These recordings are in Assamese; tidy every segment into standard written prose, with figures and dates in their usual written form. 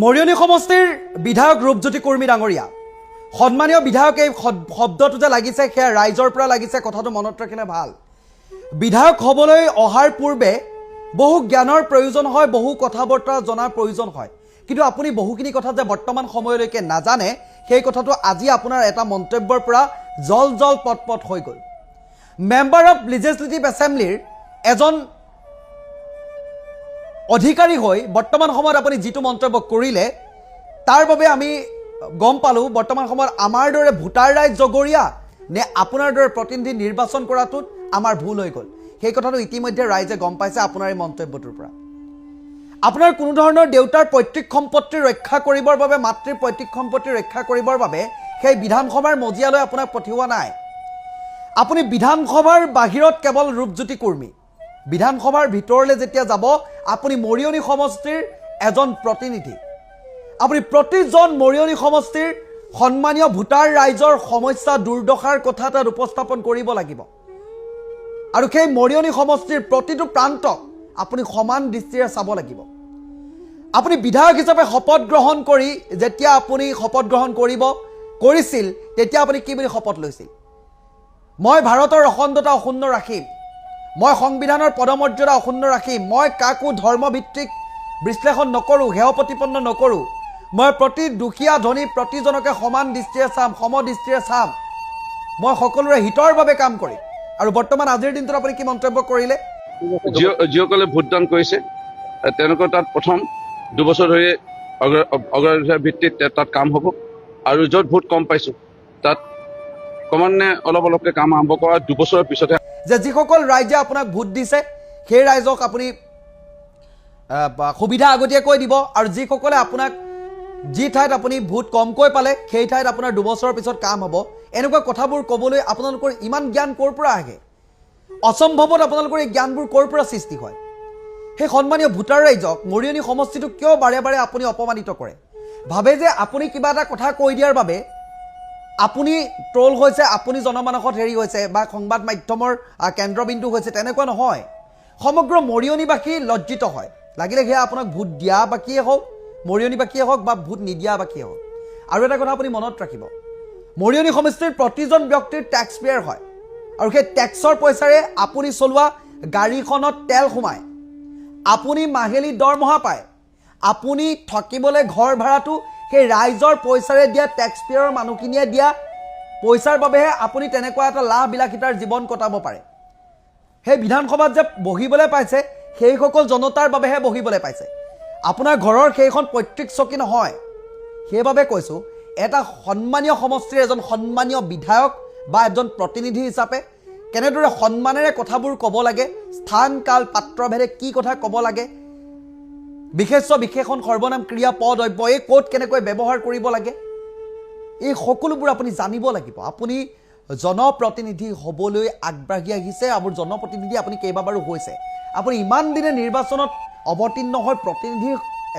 মৰিয়নি সমষ্টিৰ বিধায়ক ৰূপজ্যোতি কুৰ্মী ডাঙৰীয়া সন্মানীয় বিধায়ক এই শব্দটো যে লাগিছে সেয়া ৰাইজৰ পৰা লাগিছে কথাটো মনত ৰাখিলে ভাল বিধায়ক হ'বলৈ অহাৰ পূৰ্বে বহু জ্ঞানৰ প্ৰয়োজন হয় বহু কথা বৰ্তা জনাৰ প্ৰয়োজন হয় কিন্তু আপুনি বহুখিনি কথা যে বৰ্তমান সময়লৈকে নাজানে সেই কথাটো আজি আপোনাৰ এটা মন্তব্যৰ পৰা জল জল পটপট হৈ গ'ল মেম্বাৰ অফ লেজিসলেটিভ এছেম্বলিৰ এজন অধিকাৰী হৈ বৰ্তমান সময়ত আপুনি যেটো মন্তব্য কৰিলে তাৰ বাবে আমি গম পালো বৰ্তমান সময়ত আমাৰ দৰে ভোটাৰ ৰাইজ জগৰীয়া নে আপোনাৰ দৰে প্ৰতিনিধি নিৰ্বাচন কৰাটো আমাৰ ভুল হৈ গ'ল সেই কথাটো ইতিমধ্যে ৰাইজে গম পাইছে আপোনাৰ এই মন্তব্যটোৰ পৰা আপোনাৰ কোনো ধৰণৰ দেউতাৰ পৈতৃক সম্পত্তি ৰক্ষা কৰিবৰ বাবে মাতৃৰ পৈতৃক সম্পত্তি ৰক্ষা কৰিবৰ বাবে সেই বিধানসভাৰ মজিয়ালৈ আপোনাক পঠিওৱা নাই আপুনি বিধানসভাৰ বাহিৰত কেৱল ৰূপজ্যোতি কুৰ্মী বিধানসভাৰ ভিতৰলৈ যেতিয়া যাব আপুনি মৰিয়নি সমষ্টিৰ এজন প্ৰতিনিধি আপুনি প্ৰতিজন মৰিয়নি সমষ্টিৰ সন্মানীয় ভোটাৰ ৰাইজৰ সমস্যা দুৰ্দশাৰ কথা তাত উপস্থাপন কৰিব লাগিব আৰু সেই মৰিয়নি সমষ্টিৰ প্ৰতিটো প্ৰান্তক আপুনি সমান দৃষ্টিৰে চাব লাগিব আপুনি বিধায়ক হিচাপে শপত গ্ৰহণ কৰি যেতিয়া আপুনি শপত গ্ৰহণ কৰিছিল তেতিয়া আপুনি কি বুলি শপত লৈছিল মই ভাৰতৰ অখণ্ডতা অক্ষুণ্ণ ৰাখিম মই সংবিধানৰ পদমৰ্যাদা অক্ষুণ্ণ ৰাখিম মই কাকো ধৰ্মভিত্তিক বিশ্লেষণ নকৰোঁ হেয় প্ৰতিপন্ন নকৰোঁ মই প্ৰতি দুখীয়া ধনী প্ৰতিজনকে সমান দৃষ্টিৰে চাম সমদৃষ্টিৰে চাম মই সকলোৰে হিতৰ বাবে কাম কৰিম আৰু বৰ্তমান আজিৰ দিনটোত আপুনি কি মন্তব্য কৰিলে যিসকলে ভোটদান কৰিছে তেওঁলোকৰ তাত প্ৰথম 2 বছৰ ধৰি অগ্ৰাধিকাৰ ভিত্তিত তাত কাম হ'ব আৰু য'ত ভোট কম পাইছোঁ তাত ক্ৰমান্বয়ে অলপকৈ কাম আৰম্ভ কৰা 2 বছৰৰ পিছতহে যে যিসকল ৰাইজে আপোনাক ভোট দিছে সেই ৰাইজক আপুনি সুবিধা আগতীয়াকৈ দিব আৰু যিসকলে আপোনাক যি ঠাইত আপুনি ভোট কমকৈ পালে সেই ঠাইত আপোনাৰ 2 বছৰৰ পিছত কাম হ'ব এনেকুৱা কথাবোৰ ক'বলৈ আপোনালোকৰ ইমান জ্ঞান ক'ৰ পৰা আহে অসম্ভৱত আপোনালোকৰ এই জ্ঞানবোৰ ক'ৰ পৰা সৃষ্টি হয় সেই সন্মানীয় ভোটাৰ ৰাইজক মৰিয়নি সমষ্টিটো কিয় বাৰে বাৰে আপুনি অপমানিত কৰে ভাবে যে আপুনি কিবা এটা কথা কৈ দিয়াৰ বাবে আপুনি ট্ৰল হৈছে আপুনি জনমানসত হেৰি হৈছে বা সংবাদ মাধ্যমৰ কেন্দ্ৰবিন্দু হৈছে তেনেকুৱা নহয় সমগ্ৰ মৰিয়নিবাসী লজ্জিত হয় লাগিলে সেয়া আপোনাক ভোট দিয়া বাকিয়ে হওক মৰিয়নিবাসীয়ে হওক বা ভোট নিদিয়া বাকিয়ে হওক আৰু এটা কথা আপুনি মনত ৰাখিব মৰিয়নি সমষ্টিৰ প্ৰতিজন ব্যক্তিৰ টেক্স পেয়াৰ হয় আৰু সেই টেক্সৰ পইচাৰে আপুনি চলোৱা গাড়ীখনত তেল সোমায় আপুনি মাহেলী দৰমহা পায় আপুনি থাকিবলৈ ঘৰ ভাড়াটো সেই ৰাইজৰ পইচাৰে দিয়া টেক্স পেয়াৰৰ মানুহখিনিয়ে দিয়া পইচাৰ বাবেহে আপুনি তেনেকুৱা এটা লাভ বিলাসিতাৰ জীৱন কটাব পাৰে সেই বিধানসভাত যে বহিবলৈ পাইছে সেইসকল জনতাৰ বাবেহে বহিবলৈ পাইছে আপোনাৰ ঘৰৰ সেইখন পৈতৃক চকী নহয় সেইবাবে কৈছোঁ এটা সন্মানীয় সমষ্টিৰ এজন সন্মানীয় বিধায়ক বা এজন প্ৰতিনিধি হিচাপে কেনেদৰে সন্মানেৰে কথাবোৰ ক'ব লাগে স্থান কাল পাত্ৰভেদে কি কথা ক'ব লাগে বিশেষ্য বিশেষণ সৰ্বনাম ক্ৰিয়া পদ অব্য এই ক'ত কেনেকৈ ব্যৱহাৰ কৰিব লাগে এই সকলোবোৰ আপুনি জানিব লাগিব আপুনি জনপ্ৰতিনিধি হ'বলৈ আগবাঢ়ি আহিছে আৰু জনপ্ৰতিনিধি আপুনি কেইবাবাৰো হৈছে আপুনি ইমান দিনে নিৰ্বাচনত অৱতীৰ্ণ হৈ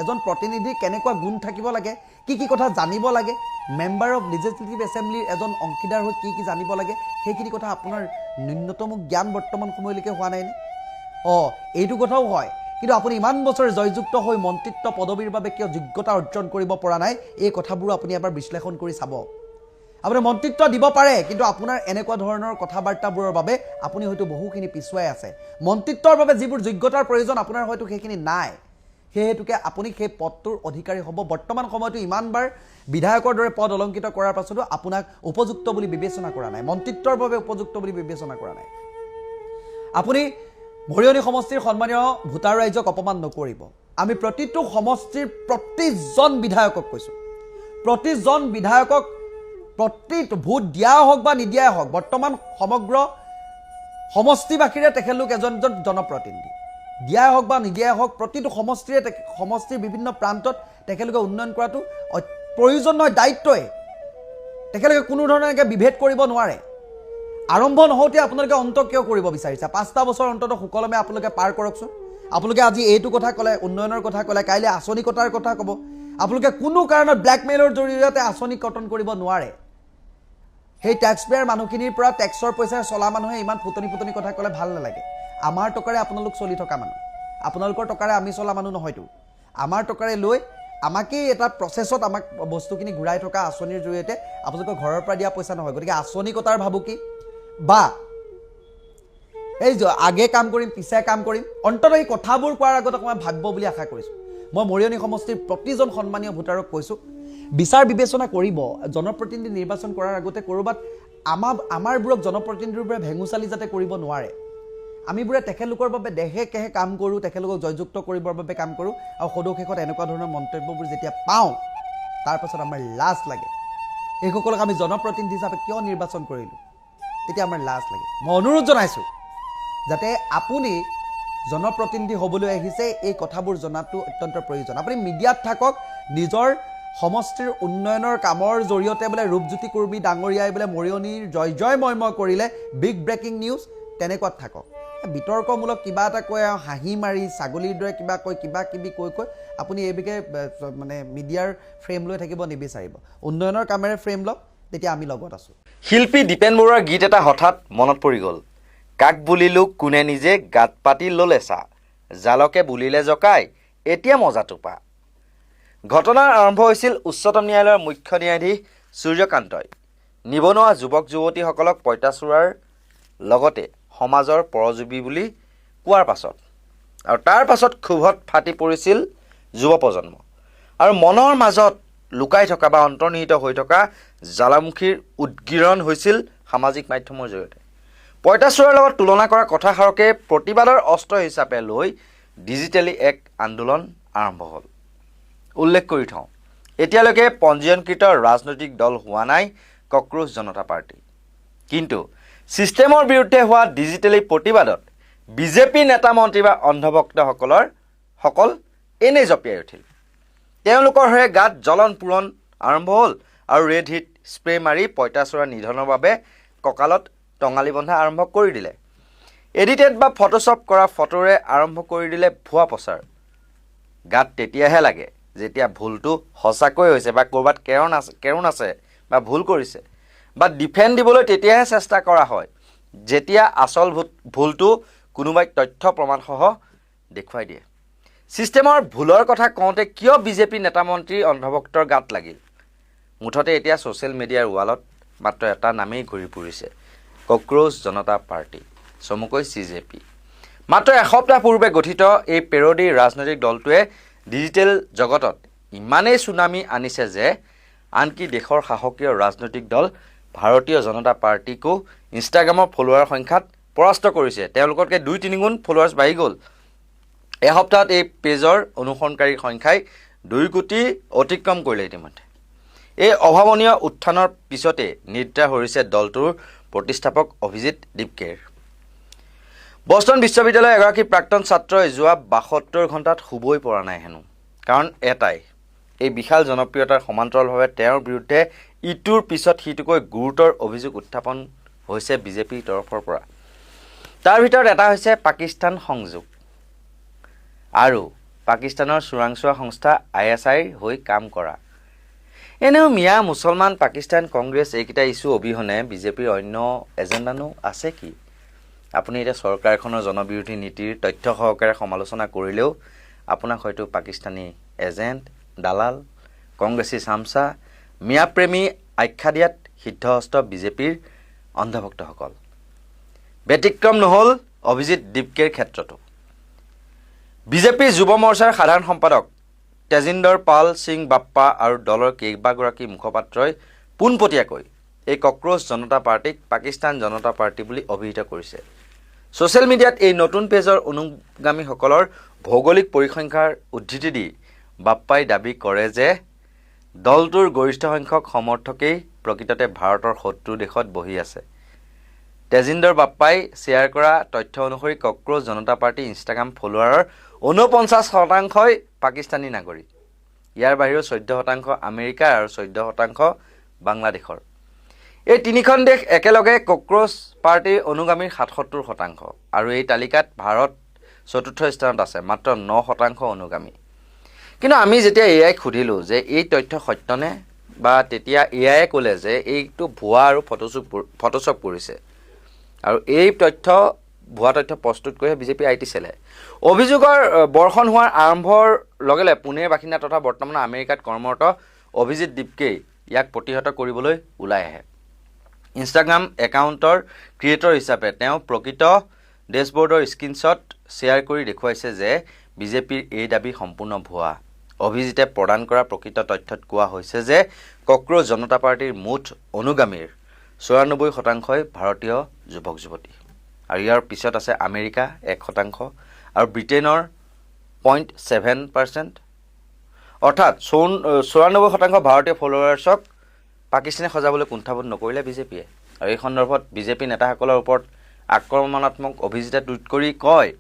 এজন প্ৰতিনিধি কেনেকুৱা গুণ থাকিব লাগে কি কথা জানিব লাগে মেম্বাৰ অফ লেজিসলেটিভ এছেম্বলিৰ এজন অংশীদাৰ হৈ কি জানিব লাগে সেইখিনি কথা আপোনাৰ ন্যূনতম জ্ঞান বৰ্তমান সময়লৈকে হোৱা নাইনে এইটো কথাও হয় কিন্তু আপুনি ইমান বছৰ জয়যুক্ত হৈ মন্ত্ৰিত্ব পদবীৰ বাবে কিয় যোগ্যতা অৰ্জন কৰিব পৰা নাই এই কথাবোৰ আপুনি এবাৰ বিশ্লেষণ কৰি চাব আপুনি মন্ত্ৰিত্ব দিব পাৰে কিন্তু আপোনাৰ এনেকুৱা ধৰণৰ কথাবাৰ্তাবোৰৰ বাবে আপুনি হয়তো বহুখিনি পিছুৱাই আছে মন্ত্ৰিত্বৰ বাবে যিবোৰ যোগ্যতাৰ প্ৰয়োজন আপোনাৰ হয়তো সেইখিনি নাই সেইহেতুকে আপুনি সেই পদটোৰ অধিকাৰী হ'ব বৰ্তমান সময়তো ইমানবাৰ বিধায়কৰ দৰে পদ অলংকৃত কৰাৰ পাছতো আপোনাক উপযুক্ত বুলি বিবেচনা কৰা নাই মন্ত্ৰিত্বৰ বাবে উপযুক্ত বুলি বিবেচনা কৰা নাই আপুনি মৰিয়নি সমষ্টিৰ সন্মানীয় ভোটাৰ ৰাইজক অপমান নকৰিব আমি প্ৰতিটো সমষ্টিৰ প্ৰতিজন বিধায়কক কৈছোঁ প্ৰতিজন বিধায়কক প্ৰতিটো ভোট দিয়া হওক বা নিদিয়াই হওক বৰ্তমান সমগ্ৰ সমষ্টিবাসীৰে তেখেতলোক এজন জনপ্ৰতিনিধি দিয়াই হওক বা নিদিয়াই হওক প্ৰতিটো সমষ্টিৰ বিভিন্ন প্ৰান্তত তেখেতলোকে উন্নয়ন কৰাটো প্ৰয়োজন নহয় দায়িত্বই তেখেতলোকে কোনো ধৰণে এনেকৈ বিভেদ কৰিব নোৱাৰে আৰম্ভ নহওঁতে আপোনালোকে অন্ত কিয় কৰিব বিচাৰিছে 5টা বছৰ অন্তত সুকলমে আপোনালোকে পাৰ কৰকচোন আপোনালোকে আজি এইটো কথা ক'লে উন্নয়নৰ কথা ক'লে কাইলৈ আঁচনি কটাৰ কথা ক'ব আপোনালোকে কোনো কাৰণত ব্লেকমেইলৰ জৰিয়তে আঁচনি কটন কৰিব নোৱাৰে সেই টেক্স পেয়াৰ মানুহখিনিৰ পৰা টেক্সৰ পইচাৰে চলা মানুহে ইমান ফুটনি কথা ক'লে ভাল নালাগে আমাৰ টকাৰে আপোনালোক চলি থকা মানুহ আপোনালোকৰ টকাৰে আমি চলা মানুহ নহয়তো আমাৰ টকাৰে লৈ আমাকেই এটা প্ৰচেছত আমাক বস্তুখিনি ঘূৰাই থকা আঁচনিৰ জৰিয়তে আপোনালোকৰ ঘৰৰ পৰা দিয়া পইচা নহয় গতিকে আঁচনি কটাৰ ভাবুকি বা এই আগে কাম কৰিম পিছে কাম কৰিম অন্ততঃ এই কথাবোৰ কোৱাৰ আগত অকণমান ভাবিব বুলি আশা কৰিছোঁ মই মৰিয়নি সমষ্টিৰ প্ৰতিজন সন্মানীয় ভোটাৰক কৈছোঁ বিচাৰ বিবেচনা কৰিব জনপ্ৰতিনিধি নিৰ্বাচন কৰাৰ আগতে ক'ৰবাত আমাৰবোৰক জনপ্ৰতিনিধিৰ পৰা ভেঙুচালি যাতে কৰিব নোৱাৰে আমিবোৰে তেখেতলোকৰ বাবে দেহে কেহে কাম কৰোঁ তেখেতলোকক জয়যুক্ত কৰিবৰ বাবে কাম কৰোঁ আৰু সদৌশেষত এনেকুৱা ধৰণৰ মন্তব্যবোৰ যেতিয়া পাওঁ তাৰপাছত আমাৰ লাজ লাগে এইসকলক আমি জনপ্ৰতিনিধি হিচাপে কিয় নিৰ্বাচন কৰিলোঁ তেতিয়া আমাৰ লাজ লাগে মই অনুৰোধ জনাইছোঁ যাতে আপুনি জনপ্ৰতিনিধি হ'বলৈ আহিছে এই কথাবোৰ জনাটো অত্যন্ত প্ৰয়োজন আপুনি মিডিয়াত থাকক নিজৰ সমষ্টিৰ উন্নয়নৰ কামৰ জৰিয়তে বোলে ৰূপজ্যোতি কুৰ্মী ডাঙৰীয়াই বোলে মৰিয়নিৰ জয় জয় ময় কৰিলে বিগ ব্ৰেকিং নিউজ তেনেকুৱাত থাকক বিতৰ্কমূলক কিবা এটা কৈ হাঁহি মাৰি ছাগলীৰ দৰে কিবা কৈ কিবা কিবি কৈ আপুনি এইবিকে মানে মিডিয়াৰ ফ্ৰেম লৈ থাকিব নিবিচাৰিব উন্নয়নৰ কামেৰে ফ্ৰেম লওক তেতিয়া আমি লগত আছোঁ শিল্পী দীপেন বৰুৱাৰ গীত এটা হঠাৎ মনত পৰি গ'ল কাক বুলিলো কোনে নিজে গাত পাতি ল'লে চা জালকে বুলিলে জকাই এতিয়া মজাটো পা ঘটনাৰ আৰম্ভ হৈছিল উচ্চতম ন্যায়ালয়ৰ মুখ্য ন্যায়াধীশ সূৰ্যকান্তই নিবনুৱা যুৱক যুৱতীসকলক পঁইতাচোৰাৰ লগতে সমাজৰ পৰজীৱী বুলি কোৱাৰ পাছত আৰু তাৰ পাছত ক্ষোভত ফাটি পৰিছিল যুৱ প্ৰজন্ম আৰু মনৰ মাজত লুকাই থকা বা অন্তৰ্নিহিত হৈ থকা জ্বালামুখীৰ উদ্গীৰণ হৈছিল সামাজিক মাধ্যমৰ জৰিয়তে পঁইতাচোৰাৰ লগত তুলনা কৰা কথাষাৰকে প্ৰতিবাদৰ অস্ত্ৰ হিচাপে লৈ ডিজিটেলি এক আন্দোলন আৰম্ভ হ'ল উল্লেখ কৰি থওঁ এতিয়ালৈকে পঞ্জীয়নকৃত ৰাজনৈতিক দল হোৱা নাই কক্ৰোচ জনতা পাৰ্টি কিন্তু ছিষ্টেমৰ বিৰুদ্ধে হোৱা ডিজিটেলি প্ৰতিবাদত বিজেপি নেতা মন্ত্ৰী বা অন্ধভক্তসকল এনেই জঁপিয়াই উঠিল তেওঁলোকৰ হৈ গাত জ্বলন পূৰণ আৰম্ভ হ'ল আৰু ৰেড হিট স্প্ৰে মাৰি পঁইতাচোৰা নিধনৰ বাবে কঁকালত টঙালি বন্ধা আৰম্ভ কৰি দিলে এডিটেড বা ফটোশ্বপ কৰা ফটোৰে আৰম্ভ কৰি দিলে ভুৱা প্ৰচাৰ গাত তেতিয়াহে লাগে যেতিয়া ভুলটো সঁচাকৈ হৈছে বা ক'ৰবাত কেৰুণ আছে বা ভুল কৰিছে বা ডিফেণ্ড দিবলৈ তেতিয়াহে চেষ্টা কৰা হয় যেতিয়া আচল ভুলটো কোনোবাই তথ্য প্ৰমাণসহ দেখুৱাই দিয়ে ছিষ্টেমৰ ভুলৰ কথা কওঁতে কিয় বিজেপি নেতা মন্ত্ৰী অন্ধভক্তৰ গাত লাগিল মুঠতে এতিয়া ছ'চিয়েল মিডিয়াৰ ৱালত মাত্ৰ এটা নামেই ঘূৰি ফুৰিছে কক্ৰোচ জনতা পাৰ্টি চমুকৈ CJP মাত্ৰ এসপ্তাহ পূৰ্বে গঠিত এই পেৰডি ৰাজনৈতিক দলটোৱে ডিজিটেল জগতত ইমানেই চুনামি আনিছে যে আনকি দেশৰ শাসকীয় ৰাজনৈতিক দল ভাৰতীয় জনতা পাৰ্টিকো ইনষ্টাগ্ৰামৰ ফলোৱাৰ সংখ্যাত পৰাস্ত কৰিছে তেওঁলোকতকৈ 2-3 গুণ ফলোৱাৰ্ছ বাঢ়ি গ'ল এসপ্তাহত এই পেজৰ অনুসৰণকাৰীৰ সংখ্যাই 2 কোটি অতিক্ৰম কৰিলে ইতিমধ্যে এই অভাৱনীয় উত্থানৰ পিছতে নিদ্ৰা হৰিছে দলটোৰ প্ৰতিষ্ঠাপক অভিজিত দীপকেৰ বষ্টন বিশ্ববিদ্যালয়ৰ এগৰাকী প্ৰাক্তন ছাত্ৰই যোৱা 72 ঘণ্টাত শুবই পৰা নাই হেনো কাৰণ এটাই এই বিশাল জনপ্ৰিয়তাৰ সমান্তৰালভাৱে তেওঁৰ বিৰুদ্ধে ইটোৰ পিছত সিটোকৈ গুৰুতৰ অভিযোগ উত্থাপন হৈছে বিজেপিৰ তৰফৰ পৰা তাৰ ভিতৰত এটা হৈছে পাকিস্তান সংযোগ আৰু পাকিস্তানৰ চোৰাংচোৱা সংস্থা ISI হৈ কাম কৰা এনেও মিয়া মুছলমান পাকিস্তান কংগ্ৰেছ এইকেইটা ইছ্যু অবিহনে বিজেপিৰ অন্য এজেণ্ডানো আছে কি আপুনি এতিয়া চৰকাৰখনৰ জনবিৰোধী নীতিৰ তথ্য সহকাৰে সমালোচনা কৰিলেও আপোনাক হয়তো পাকিস্তানী এজেণ্ট দালাল কংগ্ৰেছী চামচা মিয়াপ্ৰেমী আখ্যা দিয়াত সিদ্ধহস্ত বিজেপিৰ অন্ধভক্তসকল ব্যতিক্ৰম নহ'ল অভিজিত দীপকেৰ ক্ষেত্ৰতো বিজেপিৰ যুৱ মৰ্চাৰ সাধাৰণ সম্পাদক তেজিন্দৰ পাল সিং বাপ্পা আৰু দলৰ কেইবাগৰাকী মুখপাত্ৰই পোনপটীয়াকৈ এই কক্ৰোচ জনতা পাৰ্টিক পাকিস্তান জনতা পাৰ্টি বুলি অভিহিত কৰিছে ছ'চিয়েল মিডিয়াত এই নতুন পেজৰ অনুগামীসকলৰ ভৌগোলিক পৰিসংখ্যাৰ উদ্ধৃতি দি বাপ্পাই দাবী কৰে যে দলটোৰ গৰিষ্ঠ সংখ্যক সমৰ্থকেই প্ৰকৃততে ভাৰতৰ শত্ৰু দেশত বহি আছে তেজিন্দৰ বাপ্পাই শ্বেয়াৰ কৰা তথ্য অনুসৰি কক্ৰোচ জনতা পাৰ্টি ইনষ্টাগ্ৰাম ফলোৱাৰৰ 49% পাকিস্তানী নাগৰিক ইয়াৰ বাহিৰেও 14% আমেৰিকাৰ আৰু 14% বাংলাদেশৰ এই তিনিখন দেশ একেলগে কক্ৰোচ পাৰ্টিৰ অনুগামীৰ 77% আৰু এই তালিকাত ভাৰত চতুৰ্থ স্থানত আছে মাত্ৰ 9% অনুগামী কিন্তু আমি যেতিয়া AI খুদিলোঁ যে এই তথ্য সত্যনে বা তেতিয়া AI ক'লে যে এইটো ভুৱা আৰু ফটোশ্বপ কৰিছে আৰু এই তথ্য ভুৱা তথ্য প্ৰস্তুত কৰি বিজেপি আইটি চেলে অভিযোগৰ বৰ্ষণ হোৱাৰ আৰম্ভৰ লগে লগে পুনেৰ বাসিন্দা তথা বৰ্তমান আমেৰিকাত কৰ্মৰত অভিজিত দীপকেই ইয়াক প্ৰতিহত কৰিবলৈ ওলাই আহে ইনষ্টাগ্ৰাম একাউণ্টৰ ক্ৰিয়েটৰ হিচাপে তেওঁ প্ৰকৃত ডেছবৰ্ডৰ স্ক্ৰীনশ্বট শ্বেয়াৰ কৰি দেখুৱাইছে যে বিজেপিৰ এই দাবী সম্পূৰ্ণ ভুৱা অভিজিতে প্ৰদান কৰা প্ৰকৃত তথ্যত কোৱা হৈছে যে কক্ৰোচ জনতা পাৰ্টিৰ মুঠ অনুগামীৰ ৯৪% ভাৰতীয় যুৱক যুৱতী আৰু ইয়াৰ পিছত আছে আমেৰিকা ১% আৰু ব্ৰিটেইনৰ 0.7%, অৰ্থাৎ ৯৪% ভাৰতীয় ফলোৱাৰ্ছক পাকিস্তানে সজাবলৈ কুণ্ঠাবোধ নকৰিলে বিজেপিয়ে আৰু এই সন্দৰ্ভত বিজেপি নেতাসকলৰ ওপৰত আক্ৰমণাত্মক অভিজিতে টুইট কৰি কয়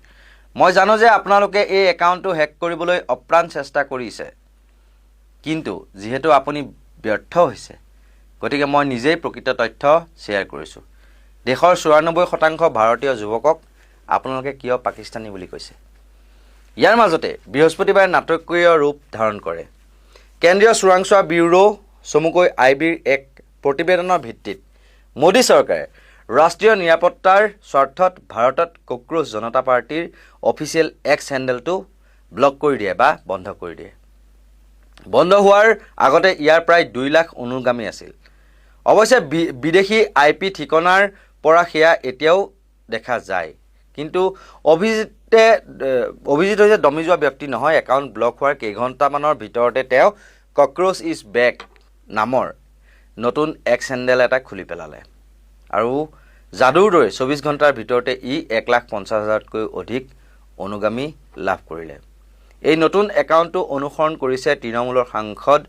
মই জানো যে আপোনালোকে এই একাউণ্টটো হেক কৰিবলৈ অপ্ৰাণ চেষ্টা কৰিছে কিন্তু যিহেতু আপুনি ব্যৰ্থ হৈছে গতিকে মই নিজেই প্ৰকৃত তথ্য শ্বেয়াৰ কৰিছোঁ দেশৰ ৯৪% ভাৰতীয় যুৱকক আপোনালোকে কিয় পাকিস্তানী বুলি কৈছে ইয়াৰ মাজতে বৃহস্পতিবাৰে নাটকীয় ৰূপ ধাৰণ কৰে কেন্দ্ৰীয় চোৰাংচোৱা ব্যুৰো চমুকৈ আইবিৰ এক প্ৰতিবেদনৰ ভিত্তিত মোদী চৰকাৰে ৰাষ্ট্ৰীয় নিৰাপত্তাৰ স্বাৰ্থত ভাৰতত কক্ৰোচ জনতা পাৰ্টিৰ অফিচিয়েল এক্স হেণ্ডেলটো ব্লক কৰি দিয়ে বা বন্ধ কৰি দিয়ে বন্ধ হোৱাৰ আগতে ইয়াৰ প্ৰায় ২ লাখ অনুগামী আছিল অৱশ্যে বিদেশী IP ঠিকনাৰ পৰা সেয়া এতিয়াও দেখা যায় কিন্তু অভিজিত হৈছে দমি যোৱা ব্যক্তি নহয় একাউণ্ট ব্লক হোৱাৰ কেইঘণ্টামানৰ ভিতৰতে তেওঁ কক্ৰোচ ইজ বেক নামৰ নতুন এক্স হেণ্ডেল এটা খুলি পেলালে আৰু যাদুৰ দৰে ২৪ ঘণ্টাৰ ভিতৰতে ১,৫০,০০০তকৈ অধিক অনুগামী লাভ কৰিলে এই নতুন একাউণ্টটো অনুসৰণ কৰিছে তৃণমূলৰ সাংসদ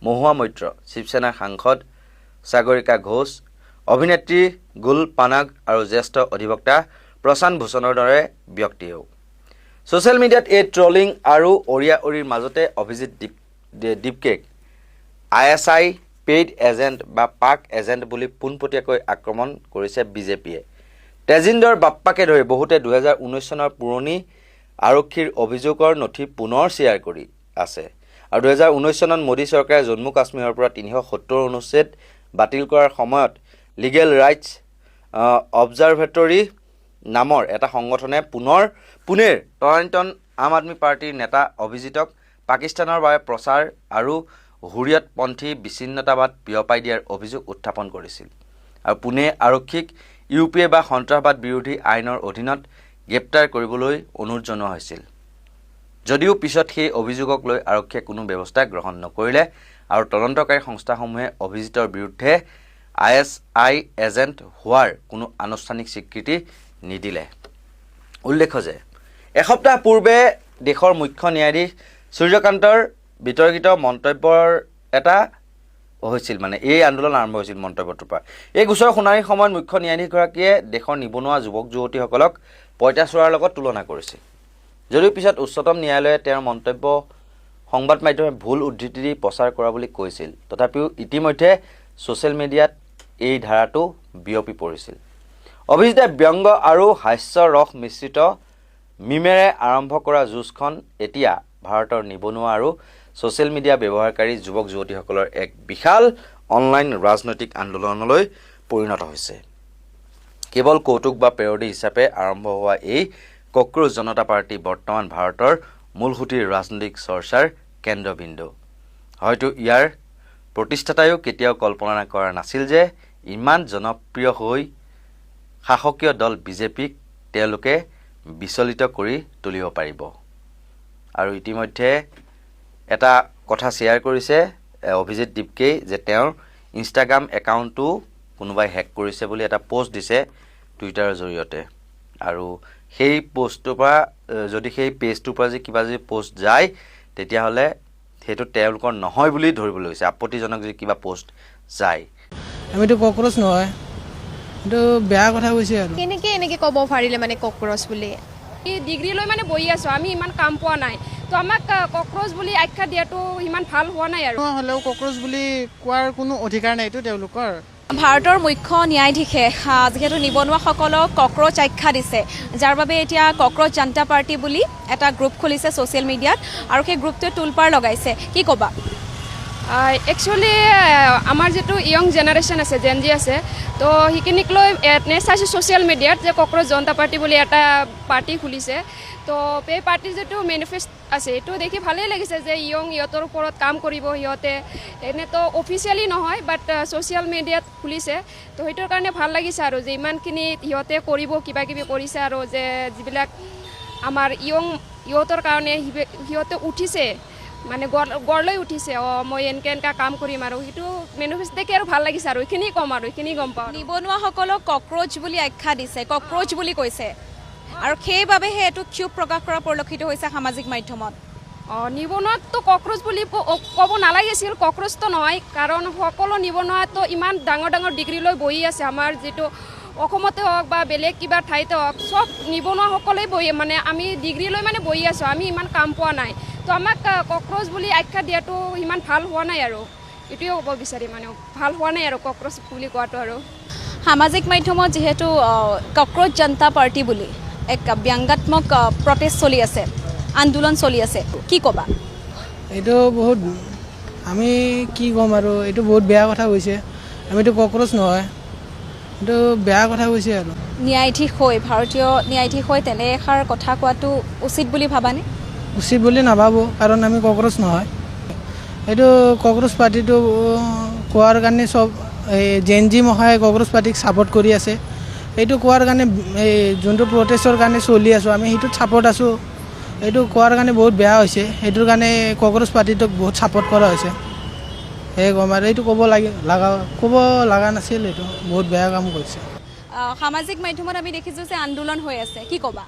মহুৱা মৈত্ৰ শিৱসেনাৰ সাংসদ সাগৰিকা ঘোষ অভিনেত্ৰী গুল পানাগ আৰু জ্যেষ্ঠ অধিবক্তা প্ৰশান্ত ভূষণৰ দৰে ব্যক্তিয়েও ছ'চিয়েল মিডিয়াত এই ট্ৰলিং আৰু অৰিয়াঅৰিৰ মাজতে অভিজিত দীপকেক ISI পেইড এজেণ্ট বা পাক এজেণ্ট বুলি পোনপটীয়াকৈ আক্ৰমণ কৰিছে বিজেপিয়ে তেজিন্দৰ বাপ্পাকে ধৰি বহুতে ২০১৯ চনৰ পুৰণি আৰক্ষীৰ অভিযোগৰ নথি পুনৰ শ্বেয়াৰ কৰি আছে আৰু ২০১৯ চনত মোদী চৰকাৰে জম্মু কাশ্মীৰৰ পৰা ৩৭০ অনুচ্ছেদ বাতিল কৰাৰ সময়ত লিগেল ৰাইটছ অবজাৰভেটৰী নামৰ এটা সংগঠনে পুনেৰ তৰাণীতন আম আদমী পাৰ্টিৰ নেতা অভিজিতক পাকিস্তানৰ বাবে প্ৰচাৰ আৰু হুৰিয়তপন্থী বিচ্ছিন্নতাবাদ বিয়পাই দিয়াৰ অভিযোগ উত্থাপন কৰিছিল আৰু পুনে আৰক্ষীক UPA বা সন্ত্ৰাসবাদ বিৰোধী আইনৰ অধীনত গ্ৰেপ্তাৰ কৰিবলৈ অনুৰোধ জনোৱা হৈছিল যদিও পিছত সেই অভিযোগক লৈ আৰক্ষীয়ে কোনো ব্যৱস্থা গ্ৰহণ নকৰিলে আৰু তদন্তকাৰী সংস্থাসমূহে অভিজিতৰ বিৰুদ্ধে ISI এজেণ্ট হোৱাৰ কোনো আনুষ্ঠানিক স্বীকৃতি নিদিলে উল্লেখ্য যে এসপ্তাহ পূৰ্বে দেশৰ মুখ্য ন্যায়াধীশ সূৰ্যকান্তৰ বিতৰ্কিত মন্তব্যৰ এটা হৈছিল মানে এই আন্দোলন আৰম্ভ হৈছিল মন্তব্যটোৰ পৰা এই গোচৰৰ শুনানিৰ সময়ত মুখ্য ন্যায়াধীশগৰাকীয়ে দেশৰ নিবনুৱা যুৱক যুৱতীসকলক পইতাচোৰাৰ লগত তুলনা কৰিছিল যদিও পিছত উচ্চতম ন্যায়ালয়ে তেওঁৰ মন্তব্য সংবাদ মাধ্যমে ভুল উদ্ধৃতি দি প্ৰচাৰ কৰা বুলি কৈছিল তথাপিও ইতিমধ্যে ছ'চিয়েল মিডিয়াত এই ধাৰাটো বিয়পি পৰিছিল অভিজিতে ব্যংগ আৰু হাস্য ৰস মিশ্ৰিত মিমেৰে আৰম্ভ কৰা যুঁজখন এতিয়া ভাৰতৰ নিবনুৱা আৰু ছ'চিয়েল মিডিয়া ব্যৱহাৰকাৰী যুৱক যুৱতীসকলৰ এক বিশাল অনলাইন ৰাজনৈতিক আন্দোলনলৈ পৰিণত হৈছে কেৱল কৌতুক বা পেৰডি হিচাপে আৰম্ভ হোৱা এই কক্ৰোচ জনতা পাৰ্টি বৰ্তমান ভাৰতৰ মূলসুঁতিৰ ৰাজনৈতিক চৰ্চাৰ কেন্দ্ৰবিন্দু হয়তো ইয়াৰ প্ৰতিষ্ঠাতায়ো কেতিয়াও কল্পনা কৰা নাছিল যে ইমান জনপ্ৰিয় হৈ শাসকীয় দল বিজেপিক তেওঁলোকে বিচলিত কৰি তুলিব পাৰিব আৰু ইতিমধ্যে এটা কথা শ্বেয়াৰ কৰিছে অভিজিত দীপকেই যে তেওঁৰ ইনষ্টাগ্ৰাম একাউণ্টটো কোনোবাই হেক কৰিছে বুলি এটা পোষ্ট দিছে টুইটাৰৰ জৰিয়তে আৰু সেই পোষ্টটোৰ পৰা যদি সেই পেজটোৰ পৰা কিবা যদি পোষ্ট যায় তেতিয়াহ'লে সেইটো তেওঁলোকৰ নহয় বুলি ধৰিবলৈ হৈছে আপত্তিজনক যদি কিবা পোষ্ট যায় আমিতো কক্ৰোচ নহয় এইটো বেয়া কথা কৈছে আৰু কেনেকৈ এনেকৈ ক'ব পাৰিলে মানে কক্ৰোচ বুলি এই ডিগ্ৰী লৈ মানে বহি আছোঁ আমি ইমান কাম পোৱা নাই তো আমাক কক্ৰোচ বুলি আখ্যা দিয়াটো ইমান ভাল হোৱা নাই আৰু হ'লেও কক্ৰোচ বুলি কোৱাৰ কোনো অধিকাৰ নাইতো তেওঁলোকৰ ভাৰতৰ মুখ্য ন্যায়াধীশে যিহেতু নিবনুৱাসকলক কক্ৰোচ আখ্যা দিছে যাৰ বাবে এতিয়া কক্ৰোচ জনতা পাৰ্টি বুলি এটা গ্ৰুপ খুলিছে ছ'চিয়েল মিডিয়াত আৰু সেই গ্ৰুপটোৱে তোলপাৰ লগাইছে কি ক'বা একচুৱেলি আমাৰ যিটো য়ং জেনেৰেশ্যন আছে জেন জি আছে তো সেইখিনিক লৈ চাইছোঁ ছ'চিয়েল মিডিয়াত যে কক্ৰজ জনতা পাৰ্টি বুলি এটা পাৰ্টি খুলিছে তো এই পাৰ্টিৰ যিটো মেনিফেষ্ট আছে এইটো দেখি ভালেই লাগিছে যে ইহঁতৰ ওপৰত কাম কৰিব সিহঁতে এনেতো অফিচিয়েলি নহয় বাট ছ'চিয়েল মিডিয়াত খুলিছে তো সেইটোৰ কাৰণে ভাল লাগিছে আৰু যে ইমানখিনি সিহঁতে কৰিব কিবা কিবি কৰিছে আৰু যে যিবিলাক আমাৰ ইহঁতৰ কাৰণে সিহঁতে উঠিছে মানে গঢ় লৈ উঠিছে মই এনেকৈ কাম কৰিম আৰু সেইটো মেনিফেষ্ট দেখি আৰু ভাল লাগিছে আৰু এইখিনি ক'ম আৰু এইখিনি গম পাওঁ নিবনুৱাসকলক কক্ৰ'চ বুলি আখ্যা দিছে কক্ৰ'চ বুলি কৈছে আৰু সেইবাবেহে এইটো ক্ষোভ প্ৰকাশ কৰা পৰিলক্ষিত হৈছে সামাজিক মাধ্যমত নিবনুৱাকতো কক্ৰ'চ বুলি ক'ব নালাগিছিল কক্ৰ'চটো নহয় কাৰণ সকলো নিবনুৱাটো ইমান ডাঙৰ ডাঙৰ ডিগ্ৰী লৈ বহি আছে আমাৰ যিটো অসমতে হওক বা বেলেগ কিবা ঠাইতে হওক চব নিবনুৱাসকলেই বহি মানে আমি ডিগ্ৰী লৈ মানে বহি আছোঁ আমি ইমান কাম পোৱা নাই তো আমাক কক্ৰ'চ বুলি আখ্যা দিয়াটো ইমান ভাল হোৱা নাই আৰু এইটোৱে ক'ব বিচাৰিম মানে ভাল হোৱা নাই আৰু কক্ৰ'চ বুলি কোৱাটো আৰু সামাজিক মাধ্যমত যিহেতু কক্ৰ'জ জনতা পাৰ্টি বুলি এক ব্যংগাত্মক প্ৰটেষ্ট চলি আছে আন্দোলন চলি আছে কি ক'বা এইটো বহুত আমি কি ক'ম আৰু এইটো বহুত বেয়া কথা হৈছে আমিতো কক্ৰ'চ নহয় এইটো বেয়া কথা হৈছে আৰু ন্যায়াধীশ হৈ ভাৰতীয় ন্যায়াধীশ হৈ তেনে এষাৰ কথা কোৱাটো উচিত বুলি ভাবানে উচিত বুলি নাভাবোঁ কাৰণ আমি কক্ৰ'চ নহয় এইটো কক্ৰ'চ পাৰ্টিটো কোৱাৰ কাৰণে চব এই জেন জি মহাই কক্ৰ'চ পাৰ্টিক ছাপোৰ্ট কৰি আছে এইটো কোৱাৰ কাৰণে এই যোনটো প্ৰটেষ্টৰ কাৰণে চলি আছোঁ আমি সেইটোত ছাপোৰ্ট আছোঁ এইটো কোৱাৰ কাৰণে বহুত বেয়া হৈছে সেইটোৰ কাৰণে কক্ৰ'চ পাৰ্টিটোক বহুত ছাপোৰ্ট কৰা হৈছে সেই ক'ম আৰু এইটো ক'ব লগা নাছিল এইটো বহুত বেয়া কাম কৰিছে সামাজিক মাধ্যমত আমি দেখিছোঁ যে আন্দোলন হৈ আছে কি ক'বা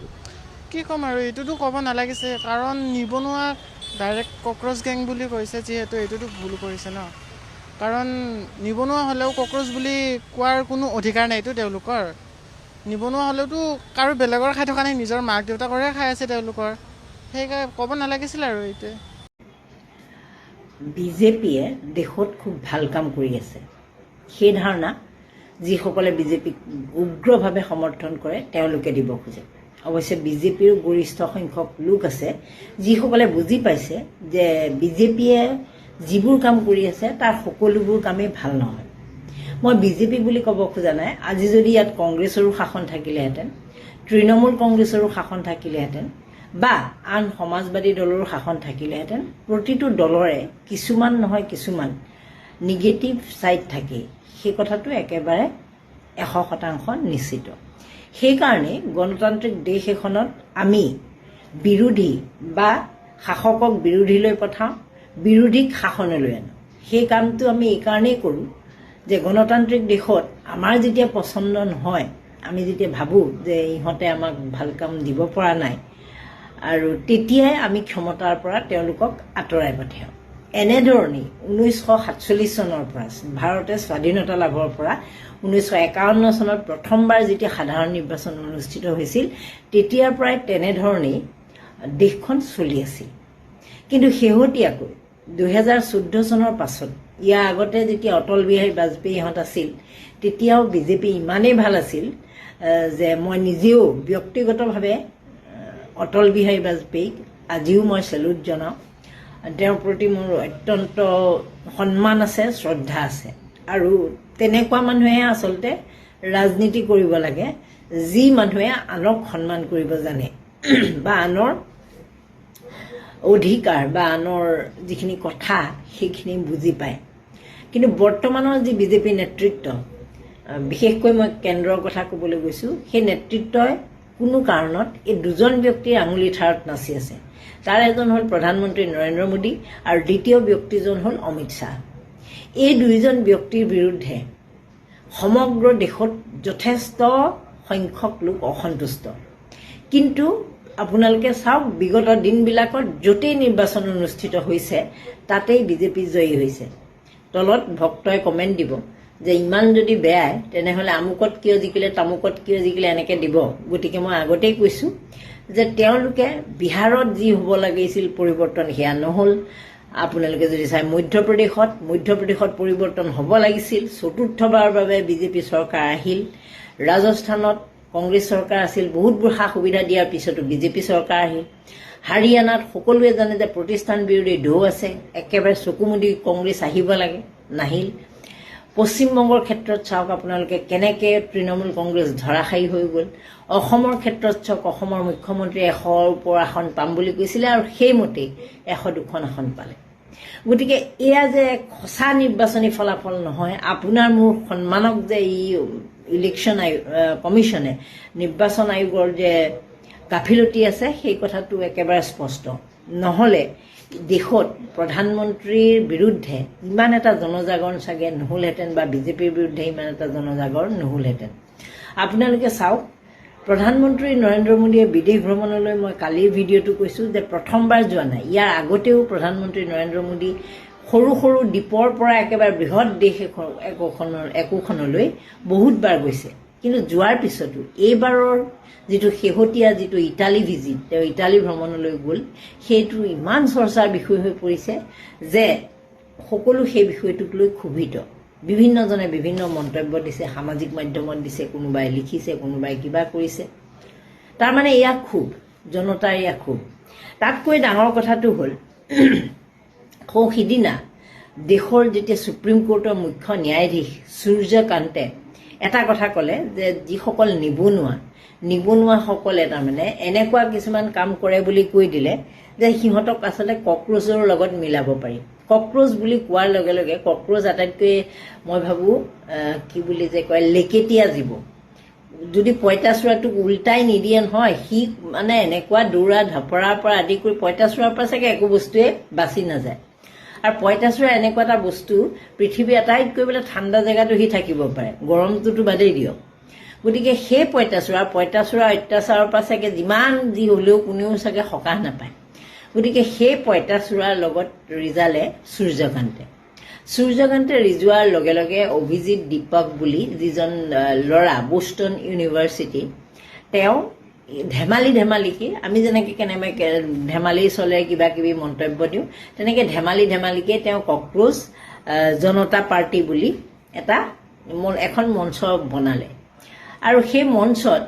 কি ক'ম আৰু এইটোতো ক'ব নালাগিছে কাৰণ নিবনুৱাক ডাইৰেক্ট কক্ৰ'চ গেং বুলি কৈছে যিহেতু এইটোতো ভুল কৰিছে ন কাৰণ নিবনুৱা হ'লেও কক্ৰ'চ বুলি কোৱাৰ কোনো অধিকাৰ নাইতো তেওঁলোকৰ নিবনুৱা হ'লেওতো কাৰো বেলেগৰ খাই থকা নাই নিজৰ মাক দেউতাকৰে খাই আছে তেওঁলোকৰ সেইকাৰণে ক'ব নালাগিছিল আৰু এইটোৱে বিজেপিয়ে দেশত খুব ভাল কাম কৰি আছে সেই ধাৰণা যিসকলে বিজেপিক উগ্ৰভাৱে সমৰ্থন কৰে তেওঁলোকে দিব খোজে অৱশ্যে বিজেপিৰ গৰিষ্ঠ সংখ্যক লোক আছে যিসকলে বুজি পাইছে যে বিজেপিয়ে যিবোৰ কাম কৰি আছে তাৰ সকলোবোৰ কামেই ভাল নহয় মই বিজেপি বুলি ক'ব খোজা নাই আজি যদি ইয়াত কংগ্ৰেছৰো শাসন থাকিলেহেঁতেন তৃণমূল কংগ্ৰেছৰো শাসন থাকিলেহেঁতেন বা আন সমাজবাদী দলৰো শাসন থাকিলেহেঁতেন প্ৰতিটো দলৰে কিছুমান নহয় কিছুমান নিগেটিভ ছাইড থাকে সেই কথাটো একেবাৰে 100% নিশ্চিত সেইকাৰণে গণতান্ত্ৰিক দেশ এখনত আমি বিৰোধী বা শাসকক বিৰোধীলৈ পঠাওঁ বিৰোধীক শাসনলৈ আনো সেই কামটো আমি এইকাৰণেই কৰোঁ যে গণতান্ত্ৰিক দেশত আমাৰ যেতিয়া পচন্দ নহয় আমি যেতিয়া ভাবোঁ যে ইহঁতে আমাক ভাল কাম দিব পৰা নাই আৰু তেতিয়াই আমি ক্ষমতাৰ পৰা তেওঁলোকক আঁতৰাই পঠিয়াওঁ এনেধৰণেই 1947 চনৰ পৰা ভাৰতে স্বাধীনতা লাভৰ পৰা 1951 চনত প্ৰথমবাৰ যেতিয়া সাধাৰণ নিৰ্বাচন অনুষ্ঠিত হৈছিল তেতিয়াৰ পৰাই তেনেধৰণেই দেশখন চলি আছিল কিন্তু শেহতীয়াকৈ 2014 চনৰ পাছত ইয়াৰ আগতে যেতিয়া অটল বিহাৰী বাজপেয়ীহঁত আছিল তেতিয়াও বিজেপি ইমানেই ভাল আছিল যে মই নিজেও ব্যক্তিগতভাৱে অটল বিহাৰী বাজপেয়ীক আজিও মই চেলুট জনাওঁ তেওঁৰ প্ৰতি মোৰ অত্যন্ত সন্মান আছে শ্ৰদ্ধা আছে আৰু তেনেকুৱা মানুহে আচলতে ৰাজনীতি কৰিব লাগে যি মানুহে আনক সন্মান কৰিব জানে বা আনৰ অধিকাৰ বা আনৰ যিখিনি কথা সেইখিনি বুজি পায় কিন্তু বৰ্তমানৰ যি বিজেপি নেতৃত্ব বিশেষকৈ মই কেন্দ্ৰৰ কথা ক'বলৈ গৈছোঁ সেই নেতৃত্বই কোনো কাৰণত এই দুজন ব্যক্তিৰ আঙুলি ঠাৰত নাচি আছে তাৰ এজন হ'ল প্ৰধানমন্ত্ৰী নৰেন্দ্ৰ মোদী আৰু দ্বিতীয় ব্যক্তিজন হ'ল অমিত শ্বাহ এই দুইজন ব্যক্তিৰ বিৰুদ্ধে সমগ্ৰ দেশত যথেষ্ট সংখ্যক লোক অসন্তুষ্ট কিন্তু আপোনালোকে চাওক বিগত দিনবিলাকত য'তেই নিৰ্বাচন অনুষ্ঠিত হৈছে তাতেই বিজেপি জয়ী হৈছে তলত ভক্তই কমেণ্ট দিব যে ইমান যদি বেয়াই তেনেহ'লে আমুকত কিয় জিকিলে তামুকত কিয় জিকিলে এনেকৈ দিব গতিকে মই আগতেই কৈছোঁ যে তেওঁলোকে বিহাৰত যি হ'ব লাগিছিল পৰিৱৰ্তন সেয়া নহ'ল আপোনালোকে যদি চাই মধ্যপ্ৰদেশত পৰিৱৰ্তন হ'ব লাগিছিল চতুৰ্থবাৰৰ বাবে বিজেপি চৰকাৰ আহিল ৰাজস্থানত কংগ্ৰেছ চৰকাৰ আছিল বহুতবোৰ সা সুবিধা দিয়াৰ পিছতো বিজেপি চৰকাৰ আহিল হাৰিয়ানাত সকলোৱে জানে যে প্ৰতিষ্ঠান বিৰোধী ঢৌ আছে, একেবাৰে চকুমুদি কংগ্ৰেছ আহিব লাগে, নাহিল। পশ্চিমবংগৰ ক্ষেত্ৰত চাওক আপোনালোকে কেনেকৈ তৃণমূল কংগ্ৰেছ ধৰাশায়ী হৈ গ'ল। অসমৰ ক্ষেত্ৰত চাওক, অসমৰ মুখ্যমন্ত্ৰী 100ৰ ওপৰ আসন পাম বুলি কৈছিলে আৰু সেইমতেই 102খন আসন পালে। গতিকে এয়া যে সঁচা নিৰ্বাচনী ফলাফল নহয়, আপোনাৰ মোৰ সন্মানক যে ইলেকশ্যন কমিশ্যনে নিৰ্বাচন আয়োগৰ যে গাফিলতি আছে সেই কথাটো একেবাৰে স্পষ্ট। নহ'লে দেশত প্ৰধানমন্ত্ৰীৰ বিৰুদ্ধে ইমান এটা জনজাগৰণ চাগে নহ'লহেঁতেন বা বিজেপিৰ বিৰুদ্ধে ইমান এটা জনজাগৰণ নহ'লহেঁতেন। আপোনালোকে চাওক, প্ৰধানমন্ত্ৰী নৰেন্দ্ৰ মোদীয়ে বিদেশ ভ্ৰমণলৈ, মই কালিৰ ভিডিঅ'টো কৈছোঁ যে প্ৰথমবাৰ যোৱা নাই, ইয়াৰ আগতেও প্ৰধানমন্ত্ৰী নৰেন্দ্ৰ মোদী সৰু সৰু দ্বীপৰ পৰা একেবাৰে বৃহৎ দেশ একোখনলৈ বহুতবাৰ গৈছে। কিন্তু যোৱাৰ পিছতো এইবাৰৰ যিটো শেহতীয়া যিটো ইটালী ভিজিট, তেওঁ ইটালী ভ্ৰমণলৈ গ'ল, সেইটো ইমান চৰ্চাৰ বিষয় হৈ পৰিছে যে সকলো সেই বিষয়টোক লৈ ক্ষোভিত। বিভিন্নজনে বিভিন্ন মন্তব্য দিছে, সামাজিক মাধ্যমত দিছে, কোনোবাই লিখিছে, কোনোবাই কিবা কৰিছে। তাৰমানে এয়া ক্ষোভ, জনতাৰ এয়া ক্ষোভ। তাতকৈ ডাঙৰ কথাটো হ'ল সিদিনা দেশৰ যেতিয়া সুপ্ৰিম কোৰ্টৰ মুখ্য ন্যায়াধীশ সূৰ্যকান্তে এটা কথা ক'লে যে যিসকল নিবনুৱাসকলে তাৰমানে এনেকুৱা কিছুমান কাম কৰে বুলি কৈ দিলে যে সিহঁতক আচলতে কক্ৰ'চৰ লগত মিলাব পাৰি। কক্ৰ'চ বুলি কোৱাৰ লগে লগে কক্ৰ'চ আটাইতকৈ মই ভাবোঁ কি বুলি যে কয় লেকেটীয়া জীৱ। যদি পঁইতাচোৰাটোক উল্টাই নিদিয়ে নহয়, সি মানে এনেকুৱা দৌৰা ঢপৰাৰ পৰা আদি কৰি পঁইতাচোৰাৰ পৰা চাগে একো বস্তুৱে বাচি নাযায়। আৰু পঁইতাচোৰা এনেকুৱা এটা বস্তু, পৃথিৱীৰ আটাইতকৈ বোলে ঠাণ্ডা জেগাতো সি থাকিব পাৰে, গৰমটোতো বাদেই দিয়ক। গতিকে সেই পঁইতাচোৰা অত্যাচাৰৰ পৰা চাগে যিমান যি হ'লেও কোনেও চাগে সকাহ নাপায়। গতিকে সেই পঁইতাচোৰাৰ লগত ৰিজালে সূৰ্যকান্তে ৰিজোৱাৰ লগে লগে অভিজিত দীপক বুলি যিজন ল'ৰা বোষ্টন ইউনিভাৰ্চিটি, তেওঁ ধেমালিকে আমি যেনেকৈ কেনেবাকৈ ধেমালি চলে কিবা কিবি মন্তব্য দিওঁ, তেনেকৈ ধেমালিকে তেওঁ কক্ৰ'চ জনতা পাৰ্টি বুলি এখন মঞ্চ বনালে। আৰু সেই মঞ্চত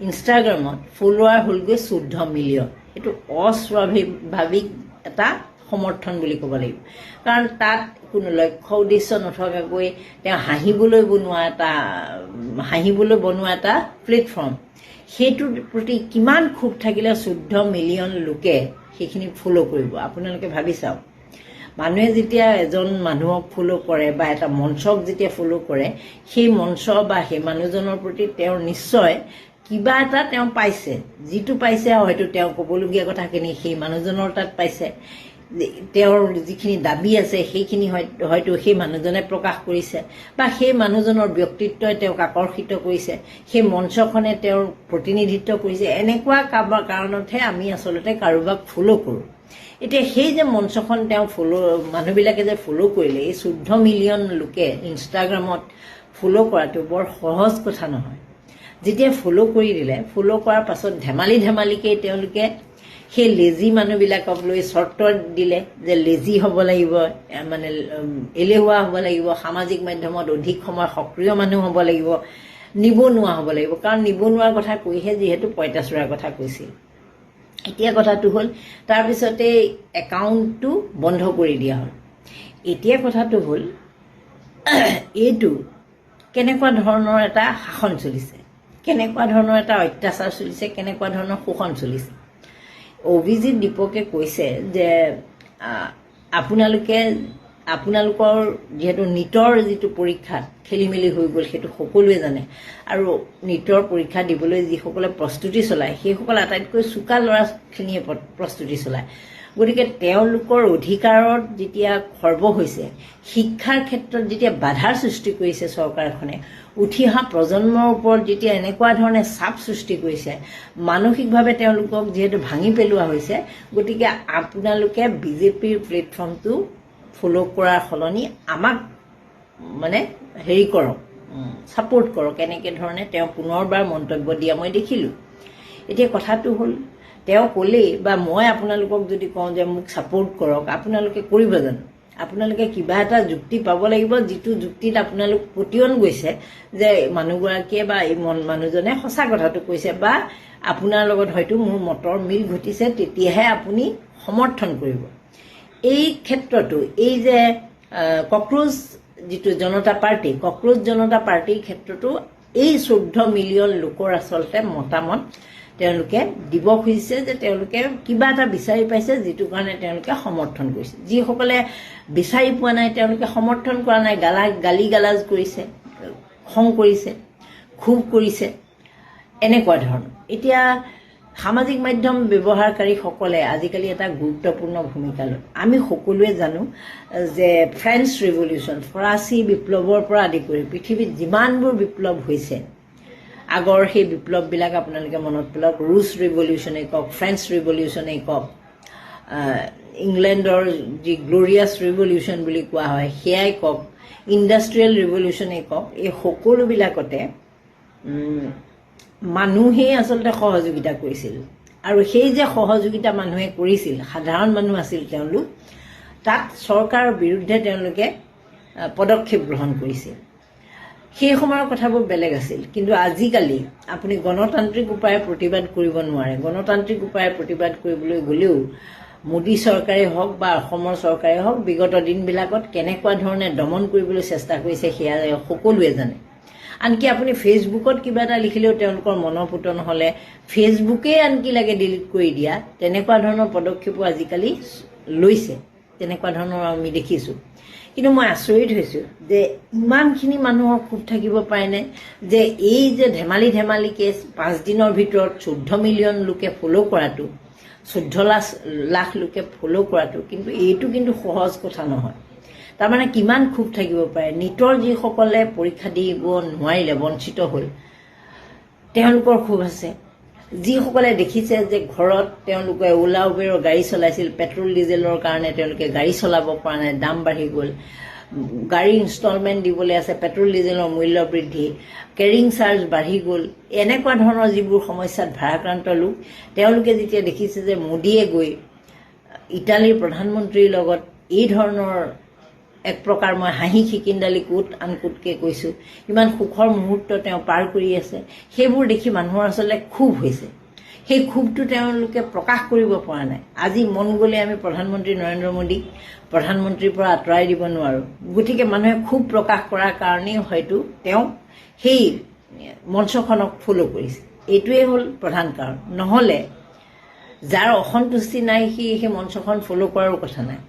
ইনষ্টাগ্ৰামত ফলোৱাৰ হ'লগৈ 14 মিলিয়ন। এইটো অস্বাভাৱিক এটা সমৰ্থন বুলি ক'ব লাগিব, কাৰণ তাত কোনো লক্ষ্য উদ্দেশ্য নথকাকৈ তেওঁ হাঁহিবলৈ বনোৱা এটা প্লেটফৰ্ম, সেইটোৰ প্ৰতি কিমান ক্ষোভ থাকিলে 14 মিলিয়ন লোকে সেইখিনি ফ'ল' কৰিব। আপোনালোকে ভাবি চাওক, মানুহে যেতিয়া এজন মানুহক ফ'ল' কৰে বা এটা মঞ্চক যেতিয়া ফ'ল' কৰে, সেই মঞ্চ বা সেই মানুহজনৰ প্ৰতি তেওঁৰ নিশ্চয় কিবা এটা তেওঁ পাইছে, যিটো পাইছে হয়তো তেওঁ ক'বলগীয়া কথাখিনি সেই মানুহজনৰ তাত পাইছে, তেওঁৰ যিখিনি দাবী আছে সেইখিনি হয়তো সেই মানুহজনে প্ৰকাশ কৰিছে বা সেই মানুহজনৰ ব্যক্তিত্বই তেওঁক আকৰ্ষিত কৰিছে, সেই মঞ্চখনে তেওঁৰ প্ৰতিনিধিত্ব কৰিছে। এনেকুৱা কাৰণতহে আমি আচলতে কাৰোবাক ফ'ল' কৰোঁ। এতিয়া সেই যে মঞ্চখন তেওঁ মানুহবিলাকে যে ফ'ল' কৰিলে, এই 14 মিলিয়ন লোকে ইনষ্টাগ্ৰামত ফ'ল' কৰাটো বৰ সহজ কথা নহয়। যেতিয়া ফ'ল' কৰি দিলে, ফ'ল' কৰাৰ পাছত ধেমালিকেই তেওঁলোকে সেই লেজি মানুহবিলাকক লৈ চৰ্ত দিলে যে লেজি হ'ব লাগিব, মানে এলেহুৱা হ'ব লাগিব, সামাজিক মাধ্যমত অধিক সময় সক্ৰিয় মানুহ হ'ব লাগিব, নিবনুৱা হ'ব লাগিব। কাৰণ নিবনুৱাৰ কথা কৈহে যিহেতু পঁইতাচোৰাৰ কথা কৈছিল। এতিয়া কথাটো হ'ল তাৰপিছতে একাউণ্টটো বন্ধ কৰি দিয়া হ'ল। এতিয়া কথাটো হ'ল এইটো কেনেকুৱা ধৰণৰ এটা শাসন চলিছে, কেনেকুৱা ধৰণৰ এটা অত্যাচাৰ চলিছে, কেনেকুৱা ধৰণৰ শোষণ চলিছে। অভিজিত দীপকে কৈছে যে আপোনালোকৰ যিহেতু নীটৰ যিটো পৰীক্ষাত খেলি মেলি হৈ গ'ল সেইটো সকলোৱে জানে, আৰু নীটৰ পৰীক্ষা দিবলৈ যিসকলে প্ৰস্তুতি চলায় সেইসকল আটাইতকৈ চোকা ল'ৰাখিনিয়ে প্ৰস্তুতি চলায়। গতিকে তেওঁলোকৰ অধিকাৰত যেতিয়া খৰ্ব হৈছে, শিক্ষাৰ ক্ষেত্ৰত যেতিয়া বাধাৰ সৃষ্টি কৰিছে চৰকাৰখনে, উঠি অহা প্ৰজন্মৰ ওপৰত যেতিয়া এনেকুৱা ধৰণে চাপ সৃষ্টি কৰিছে, মানসিকভাৱে তেওঁলোকক যিহেতু ভাঙি পেলোৱা হৈছে, গতিকে আপোনালোকে বিজেপিৰ প্লেটফৰ্মটো ফ'ল' কৰাৰ সলনি আমাক মানে ছাপোৰ্ট কৰক, এনেকৈ ধৰণে তেওঁ পুনৰবাৰ মন্তব্য দিয়া মই দেখিলোঁ। এতিয়া কথাটো হ'ল, তেওঁ ক'লেই বা মই আপোনালোকক যদি কওঁ যে মোক ছাপোৰ্ট কৰক, আপোনালোকে কৰিব জানো? আপোনালোকে কিবা এটা যুক্তি পাব লাগিব, যিটো যুক্তিত আপোনালোক পতিয়ন গৈছে যে মানুহগৰাকীয়ে বা এই মানুহজনে সঁচা কথাটো কৈছে বা আপোনাৰ লগত হয়তো মোৰ মতৰ মিল ঘটিছে, তেতিয়াহে আপুনি সমৰ্থন কৰিব। এই ক্ষেত্ৰতো এই যে কক্ৰোচ যিটো জনতা পাৰ্টি, কক্ৰোচ জনতা পাৰ্টিৰ ক্ষেত্ৰতো এই 14 মিলিয়ন লোকৰ আচলতে মতামত তেওঁলোকে দিব খুজিছে যে তেওঁলোকে কিবা এটা বিচাৰি পাইছে, যিটো কাৰণে তেওঁলোকে সমৰ্থন কৰিছে। যিসকলে বিচাৰি পোৱা নাই তেওঁলোকে সমৰ্থন কৰা নাই, গালি গালাজ কৰিছে, খং কৰিছে, ক্ষোভ কৰিছে, এনেকুৱা ধৰণৰ। এতিয়া সামাজিক মাধ্যম ব্যৱহাৰকাৰীসকলে আজিকালি এটা গুৰুত্বপূৰ্ণ ভূমিকা লয়। আমি সকলোৱে জানো যে ফ্ৰেঞ্চ ৰিভলিউশ্যন, ফৰাচী বিপ্লৱৰ পৰা আদি কৰি পৃথিৱীত যিমানবোৰ বিপ্লৱ হৈছে, আগৰ সেই বিপ্লৱবিলাক আপোনালোকে মনত পেলাওক। ৰুছ ৰিভলিউশ্যনেই কওক, ফ্ৰেঞ্চ ৰিভলিউশ্যনেই কওক, ইংলেণ্ডৰ যি গ্ল'ৰিয়াছ ৰিভলিউশ্যন বুলি কোৱা হয় সেয়াই কওক, ইণ্ডাষ্ট্ৰিয়েল ৰিভলিউশ্যনেই কওক, এই সকলোবিলাকতে মানুহেই আচলতে সহযোগিতা কৰিছিল। আৰু সেই যে সহযোগিতা মানুহে কৰিছিল, সাধাৰণ মানুহ আছিল তেওঁলোক, তাত চৰকাৰৰ বিৰুদ্ধে তেওঁলোকে পদক্ষেপ গ্ৰহণ কৰিছিল। সেই সময়ৰ কথাবোৰ বেলেগ আছিল। কিন্তু আজিকালি আপুনি গণতান্ত্ৰিক উপায়ে প্ৰতিবাদ কৰিব নোৱাৰে। গণতান্ত্ৰিক উপায়ে প্ৰতিবাদ কৰিবলৈ গ'লেও মোদী চৰকাৰে হওক বা অসমৰ চৰকাৰে হওক বিগত দিনবিলাকত কেনেকুৱা ধৰণে দমন কৰিবলৈ চেষ্টা কৰিছে সেয়া সকলোৱে জানে। আনকি আপুনি ফেচবুকত কিবা এটা লিখিলেও তেওঁলোকৰ মনোপুতন হ'লে ফেচবুকেই আনকি লাগে ডিলিট কৰি দিয়া, তেনেকুৱা ধৰণৰ পদক্ষেপো আজিকালি লৈছে। তেনেকুৱা ধৰণৰ আমি দেখিছোঁ। কিন্তু মই আচৰিত হৈছোঁ যে ইমানখিনি মানুহৰ ক্ষোভ থাকিব পাৰেনে যে এই যে ধেমালি কেছ 5 দিনৰ ভিতৰত 14 মিলিয়ন লোকে ফ'ল' কৰাটো, 14 লাখ লোকে ফ'ল' কৰাটো, কিন্তু এইটো কিন্তু সহজ কথা নহয়। তাৰমানে কিমান ক্ষোভ থাকিব পাৰে। নিটৰ যিসকলে পৰীক্ষা দিব নোৱাৰিলে, বঞ্চিত হ'ল, তেওঁলোকৰ ক্ষোভ আছে। যিসকলে দেখিছে যে ঘৰত তেওঁলোকে ওলা উবেৰৰ গাড়ী চলাইছিল, পেট্ৰল ডিজেলৰ কাৰণে তেওঁলোকে গাড়ী চলাব পৰা নাই, দাম বাঢ়ি গ'ল, গাড়ী ইনষ্টলমেণ্ট দিবলৈ আছে, পেট্ৰল ডিজেলৰ মূল্য বৃদ্ধি, কেৰিং চাৰ্জ বাঢ়ি গ'ল, এনেকুৱা ধৰণৰ যিবোৰ সমস্যাত ভাৰাক্ৰান্ত লোক, তেওঁলোকে যেতিয়া দেখিছে যে মোদীয়ে গৈ ইটালীৰ প্ৰধানমন্ত্ৰীৰ লগত এই ধৰণৰ এক প্ৰকাৰ মই হাঁহি খিকিন্দালি কোট আনকোটকৈ কৈছোঁ, ইমান সুখৰ মুহূৰ্ত তেওঁ পাৰ কৰি আছে, সেইবোৰ দেখি মানুহৰ আচলতে ক্ষোভ হৈছে। সেই ক্ষোভটো তেওঁলোকে প্ৰকাশ কৰিব পৰা নাই। আজি মন গ'লে আমি প্ৰধানমন্ত্ৰী নৰেন্দ্ৰ মোদীক প্ৰধানমন্ত্ৰীৰ পৰা আঁতৰাই দিব নোৱাৰোঁ। গতিকে মানুহে ক্ষোভ প্ৰকাশ কৰাৰ কাৰণেই হয়তো তেওঁ সেই মঞ্চখনক ফ'ল' কৰিছে। এইটোৱেই হ'ল প্ৰধান কাৰণ। নহ'লে যাৰ অসন্তুষ্টি নাই সেই মঞ্চখন ফ'ল' কৰাৰো কথা নাই।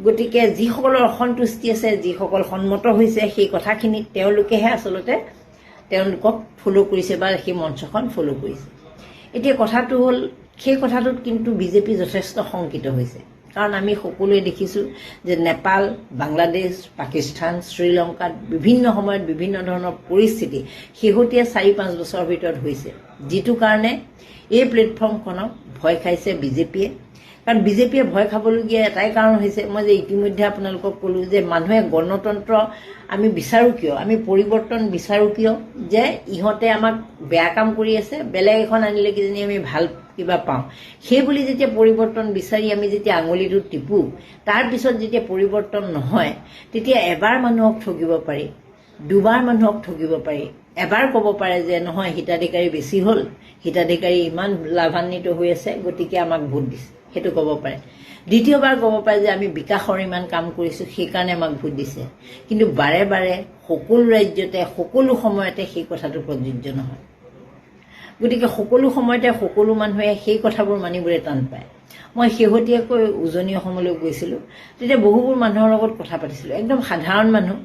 গতিকে যিসকলৰ অসন্তুষ্টি আছে, যিসকল সন্মত হৈছে সেই কথাখিনিত তেওঁলোকেহে আচলতে তেওঁলোকক ফ'ল' কৰিছে বা সেই মঞ্চখন ফ'ল' কৰিছে। এতিয়া কথাটো হ'ল, সেই কথাটোত কিন্তু বিজেপি যথেষ্ট শংকিত হৈছে। কাৰণ আমি সকলোৱে দেখিছোঁ যে নেপাল, বাংলাদেশ, পাকিস্তান, শ্ৰীলংকাত বিভিন্ন সময়ত বিভিন্ন ধৰণৰ পৰিস্থিতি শেহতীয়া 4-5 বছৰৰ ভিতৰত হৈছে, যিটো কাৰণে এই প্লেটফৰ্মখনক ভয় খাইছে বিজেপিয়ে। কাৰণ বিজেপিয়ে ভয় খাবলগীয়া এটাই কাৰণ হৈছে, মই যে ইতিমধ্যে আপোনালোকক ক'লোঁ যে মানুহে গণতন্ত্ৰ আমি বিচাৰোঁ কিয়, আমি পৰিৱৰ্তন বিচাৰোঁ কিয়, যে ইহঁতে আমাক বেয়া কাম কৰি আছে, বেলেগ এখন আনিলে কিজানি আমি ভাল কিবা পাওঁ, সেই বুলি যেতিয়া পৰিৱৰ্তন বিচাৰি আমি যেতিয়া আঙুলিটো টিপোঁ, তাৰপিছত যেতিয়া পৰিৱৰ্তন নহয়, তেতিয়া এবাৰ মানুহক ঠগিব পাৰি, দুবাৰ মানুহক ঠগিব পাৰি, এবাৰ ক'ব পাৰে যে নহয় হিতাধিকাৰী বেছি হ'ল, হিতাধিকাৰী ইমান লাভান্বিত হৈ আছে, গতিকে আমাক ভোট দিছে, সেইটো ক'ব পাৰে। দ্বিতীয়বাৰ ক'ব পাৰে যে আমি বিকাশৰ ইমান কাম কৰিছোঁ, সেইকাৰণে আমাক ভোট দিছে। কিন্তু বাৰে বাৰে সকলো ৰাজ্যতে সকলো সময়তে সেই কথাটো প্ৰযোজ্য নহয়। গতিকে সকলো সময়তে সকলো মানুহে সেই কথাবোৰ মানিবলৈ টান পায়। মই শেহতীয়াকৈ উজনি অসমলৈ গৈছিলোঁ, তেতিয়া বহুবোৰ মানুহৰ লগত কথা পাতিছিলোঁ, একদম সাধাৰণ মানুহ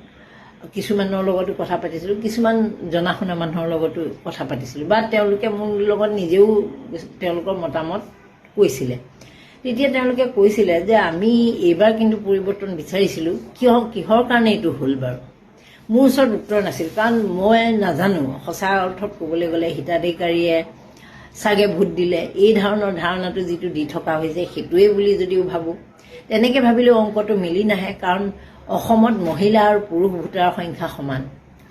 কিছুমানৰ লগতো কথা পাতিছিলোঁ, কিছুমান জনা শুনা মানুহৰ লগতো কথা পাতিছিলোঁ, বা তেওঁলোকে মোৰ লগত নিজেও তেওঁলোকৰ মতামত কৈছিলে। তেতিয়া তেওঁলোকে কৈছিলে যে আমি এইবাৰ কিন্তু পৰিৱৰ্তন বিচাৰিছিলোঁ, কিহৰ কাৰণে এইটো হ'ল বাৰু। মোৰ ওচৰত উত্তৰ নাছিল, কাৰণ মই নাজানো সঁচা অৰ্থত ক'বলৈ গ'লে হিতাধিকাৰীয়ে চাগে ভোট দিলে এই ধৰণৰ ধাৰণাটো যিটো দি থকা হৈছে সেইটোৱে বুলি যদিও ভাবোঁ, তেনেকৈ ভাবিলেও অংকটো মিলি নাহে। কাৰণ অসমত মহিলা আৰু পুৰুষ ভোটাৰৰ সংখ্যা সমান,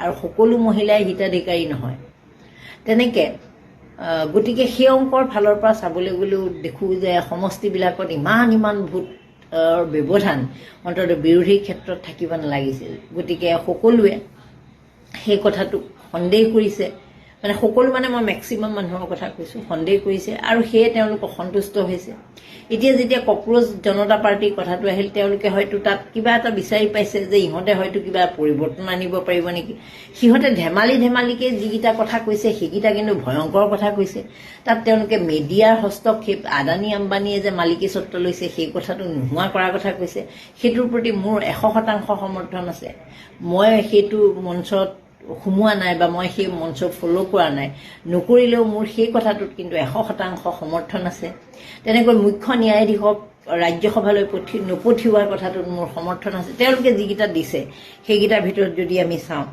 আৰু সকলো মহিলাই হিতাধিকাৰী নহয়। তেনেকৈ গতিকে সেই অংকৰ ফালৰ পৰা চাবলৈ গ'লেও দেখোঁ যে সমষ্টিবিলাকত ইমান ভোট ব্যৱধান অন্ততঃ বিৰোধীৰ ক্ষেত্ৰত থাকিব নালাগিছিল। গতিকে সকলোৱে সেই কথাটোক সন্দেহ কৰিছে, মানে সকলো মানে মই মেক্সিমাম মানুহৰ কথা কৈছোঁ, সন্দেহ কৰিছে আৰু সেয়ে তেওঁলোক অসন্তুষ্ট হৈছে। এতিয়া যেতিয়া কক্ৰ'চ জনতা পাৰ্টীৰ কথাটো আহিল, তেওঁলোকে হয়তো তাত কিবা এটা বিচাৰি পাইছে যে ইহঁতে হয়তো কিবা পৰিৱৰ্তন আনিব পাৰিব নেকি। সিহঁতে ধেমালিকে যিকেইটা কথা কৈছে সেইকেইটা কিন্তু ভয়ংকৰ কথা কৈছে। তাত তেওঁলোকে মিডিয়াৰ হস্তক্ষেপ, আদানী আম্বানীয়ে যে মালিকী স্বত্ব লৈছে সেই কথাটো নোহোৱা কৰাৰ কথা কৈছে। সেইটোৰ প্ৰতি মোৰ 100% সমৰ্থন আছে। মই সেইটো মঞ্চত সোমোৱা নাই বা মই সেই মঞ্চ ফ'ল' কৰা নাই, নকৰিলেও মোৰ সেই কথাটোত কিন্তু 100% সমৰ্থন আছে। তেনেকৈ মুখ্য ন্যায়াধীশক ৰাজ্যসভালৈ নপঠিওৱাৰ কথাটোত মোৰ সমৰ্থন আছে। তেওঁলোকে যিকেইটা দিছে সেইকেইটাৰ ভিতৰত যদি আমি চাওঁ,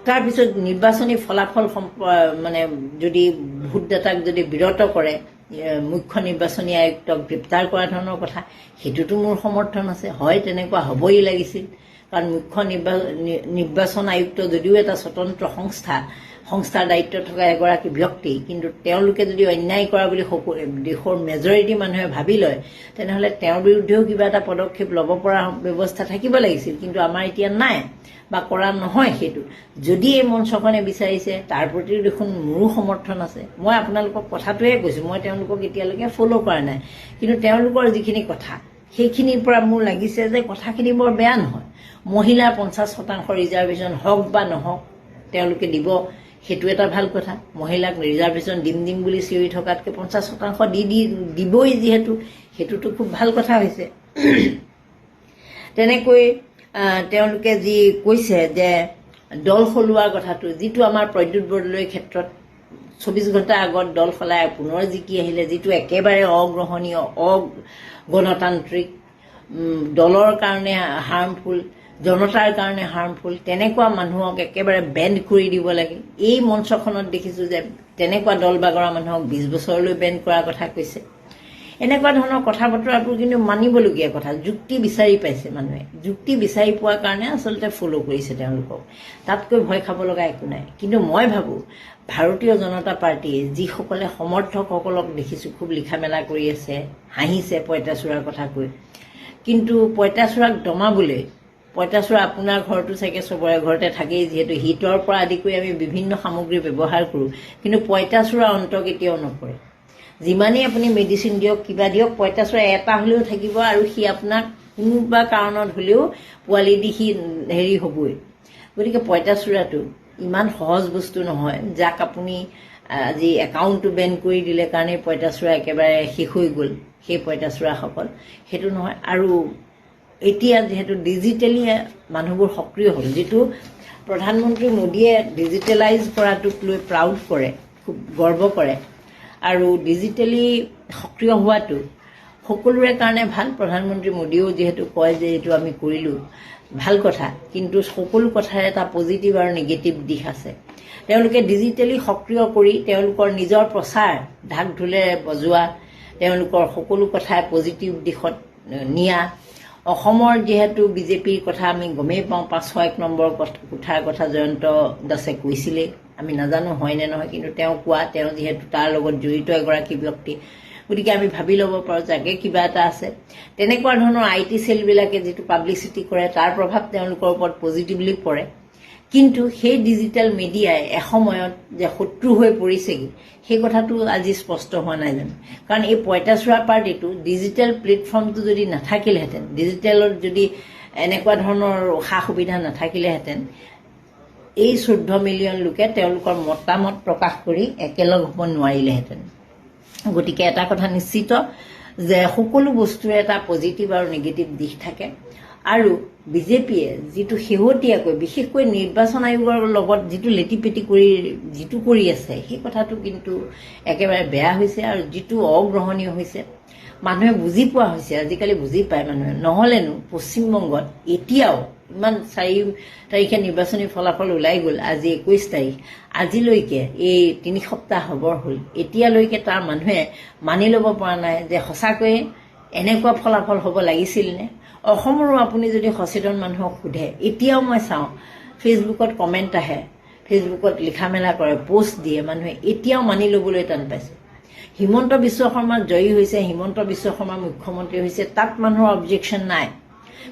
তাৰপিছত নিৰ্বাচনী ফলাফল মানে যদি ভোটদাতাক যদি বিৰত কৰে, মুখ্য নিৰ্বাচনী আয়ুক্তক গ্ৰেপ্তাৰ কৰা ধৰণৰ কথা, সেইটোতো মোৰ সমৰ্থন আছে। হয়, তেনেকুৱা হ'বই লাগিছিল, কাৰণ মুখ্য নিৰ্বাচন আয়ুক্ত যদিও এটা স্বতন্ত্ৰ সংস্থাৰ দায়িত্বত থকা এগৰাকী ব্যক্তি, কিন্তু তেওঁলোকে যদি অন্যায় কৰা বুলি দেশৰ মেজৰিটি মানুহে ভাবি লয়, তেনেহ'লে তেওঁৰ বিৰুদ্ধেও কিবা এটা পদক্ষেপ ল'ব পৰা ব্যৱস্থা থাকিব লাগিছিল। কিন্তু আমাৰ এতিয়া নাই বা কৰা নহয়। সেইটো যদি এই মঞ্চখনে বিচাৰিছে, তাৰ প্ৰতিও দেখোন মোৰো সমৰ্থন আছে। মই আপোনালোকক কথাটোৱে কৈছোঁ, মই তেওঁলোকক এতিয়ালৈকে ফ'ল' কৰা নাই, কিন্তু তেওঁলোকৰ যিখিনি কথা সেইখিনিৰ পৰা মোৰ লাগিছে যে কথাখিনি বৰ বেয়া নহয়। মহিলাৰ 50% ৰিজাৰ্ভেশ্যন হওক বা নহওক তেওঁলোকে দিব, সেইটো এটা ভাল কথা। মহিলাক ৰিজাৰ্ভেশ্যন দিম বুলি চিঞৰি থকাতকৈ 50% দিবই যিহেতু, সেইটোতো খুব ভাল কথা হৈছে। তেনেকৈ তেওঁলোকে যি কৈছে যে দল সলোৱাৰ কথাটো, যিটো আমাৰ প্ৰদ্যুৎ বৰদলৈৰ ক্ষেত্ৰত 24 ঘণ্টা আগত দল সলাই পুনৰ জিকি আহিলে, যিটো একেবাৰে অগ্ৰহণীয়, অগণতান্ত্ৰিক, দলৰ কাৰণে হাৰ্মফুল, জনতাৰ কাৰণে হাৰ্মফুল, তেনেকুৱা মানুহক একেবাৰে বেণ্ড কৰি দিব লাগে। এই মঞ্চখনত দেখিছোঁ যে তেনেকুৱা দল বাগৰা মানুহক 20 বছৰলৈ বেণ্ড কৰাৰ কথা কৈছে। এনেকুৱা ধৰণৰ কথা বতৰাবোৰ কিন্তু মানিবলগীয়া কথা। যুক্তি বিচাৰি পাইছে মানুহে, যুক্তি বিচাৰি পোৱাৰ কাৰণে আচলতে ফ'ল' কৰিছে তেওঁলোকক। তাতকৈ ভয় খাব লগা একো নাই। কিন্তু মই ভাবোঁ ভাৰতীয় জনতা পাৰ্টীয়ে যিসকলে সমৰ্থকসকলক দেখিছোঁ খুব লিখা মেলা কৰি আছে, হাঁহিছে পঁইতাচোৰাৰ কথা কৈ, কিন্তু পঁইতাচোৰাক দমাবলৈ, পঁইতাচোৰা আপোনাৰ ঘৰতো চাগে চবৰে ঘৰতে থাকেই, যিহেতু হিটৰ পৰা আদি কৰি আমি বিভিন্ন সামগ্ৰী ব্যৱহাৰ কৰোঁ, কিন্তু পঁইতাচোৰা অন্ত কেতিয়াও নপৰে। যিমানেই আপুনি মেডিচিন দিয়ক, কিবা দিয়ক, পঁইতাচোৰা এটা হ'লেও থাকিব আৰু সি আপোনাক কোনোবা কাৰণত হ'লেও পোৱালি দি সি হ'বই। গতিকে পঁইতাচোৰাটো ইমান সহজ বস্তু নহয় যাক আপুনি আজি একাউণ্টটো বেন কৰি দিলে কাৰণে পঁইতাচোৰা একেবাৰে শেষ হৈ গ'ল। সেই পঁইতাচোৰাসকল সেইটো নহয়। আৰু এতিয়া যিহেতু ডিজিটেলি মানুহবোৰ সক্ৰিয় হ'ল, যিটো প্ৰধানমন্ত্ৰী মোদীয়ে ডিজিটেলাইজ কৰাটোক লৈ প্ৰাউড কৰে, খুব গৰ্ব কৰে, আৰু ডিজিটেলি সক্ৰিয় হোৱাটো সকলোৰে কাৰণে ভাল। প্ৰধানমন্ত্ৰী মোদীয়েও যিহেতু কয় যে এইটো আমি কৰিলোঁ, ভাল কথা, কিন্তু সকলো কথাৰ এটা পজিটিভ আৰু নিগেটিভ দিশ আছে। তেওঁলোকে ডিজিটেলি সক্ৰিয় কৰি তেওঁলোকৰ নিজৰ প্ৰচাৰ ঢাক ঢোলেৰে বজোৱা, তেওঁলোকৰ সকলো কথাই পজিটিভ দিশত নিয়া। অসমৰ যিহেতু বিজেপিৰ কথা আমি গমেই পাওঁ, 501 নম্বৰ কোঠাৰ কথা জয়ন্ত দাসে কৈছিলে, আমি নাজানো হয় নে নহয়, কিন্তু তেওঁ কোৱা, তেওঁ যিহেতু তাৰ লগত জড়িত এগৰাকী ব্যক্তি, গতিকে আমি ভাবি ল'ব পাৰোঁ যাকে কিবা এটা আছে। তেনেকুৱা ধৰণৰ IT চেলবিলাকে যিটো পাব্লিচিটি কৰে, তাৰ প্ৰভাৱ তেওঁলোকৰ ওপৰত পজিটিভলি পৰে। কিন্তু সেই ডিজিটেল মিডিয়াই এসময়ত যে শত্ৰু হৈ পৰিছেগৈ, সেই কথাটো আজি স্পষ্ট হোৱা নাই জানো। কাৰণ এই পঁইতাচোৰা পাৰ্টিটো ডিজিটেল প্লেটফৰ্মটো যদি নাথাকিলেহেঁতেন, ডিজিটেলত যদি এনেকুৱা ধৰণৰ সা সুবিধা নাথাকিলেহেঁতেন, এই 14 মিলিয়ন লোকে তেওঁলোকৰ মতামত প্ৰকাশ কৰি একেলগ হ'ব নোৱাৰিলেহেঁতেন। গতিকে এটা কথা নিশ্চিত যে সকলো বস্তুৰে এটা পজিটিভ আৰু নিগেটিভ দিশ থাকে। আৰু বিজেপিয়ে যিটো শেহতীয়াকৈ বিশেষকৈ নিৰ্বাচন আয়োগৰ লগত যিটো লেটিপেটি কৰি আছে, সেই কথাটো কিন্তু একেবাৰে বেয়া হৈছে আৰু যিটো অগ্ৰহণীয় হৈছে। মানুহে বুজি পোৱা হৈছে, আজিকালি বুজি পায় মানুহে। নহ'লেনো পশ্চিমবংগত এতিয়াও ইমান 4 তাৰিখে নিৰ্বাচনী ফলাফল ওলাই গ'ল, আজি 21 তাৰিখ, আজিলৈকে এই 3 সপ্তাহ হ'বৰ হ'ল, এতিয়ালৈকে তাৰ মানুহে মানি ল'ব পৰা নাই যে সঁচাকৈয়ে এনেকুৱা ফলাফল হ'ব লাগিছিল নে। অসমৰো আপুনি যদি সচেতন মানুহক সোধে, এতিয়াও মই চাওঁ ফেচবুকত কমেণ্ট আহে, ফেচবুকত লিখা মেলা কৰে, পোষ্ট দিয়ে, মানুহে এতিয়াও মানি ল'বলৈ টান পাইছে। হিমন্ত বিশ্ব শৰ্মা জয়ী হৈছে, হিমন্ত বিশ্ব শৰ্মা মুখ্যমন্ত্ৰী হৈছে, তাত মানুহৰ অবজেকশ্যন নাই।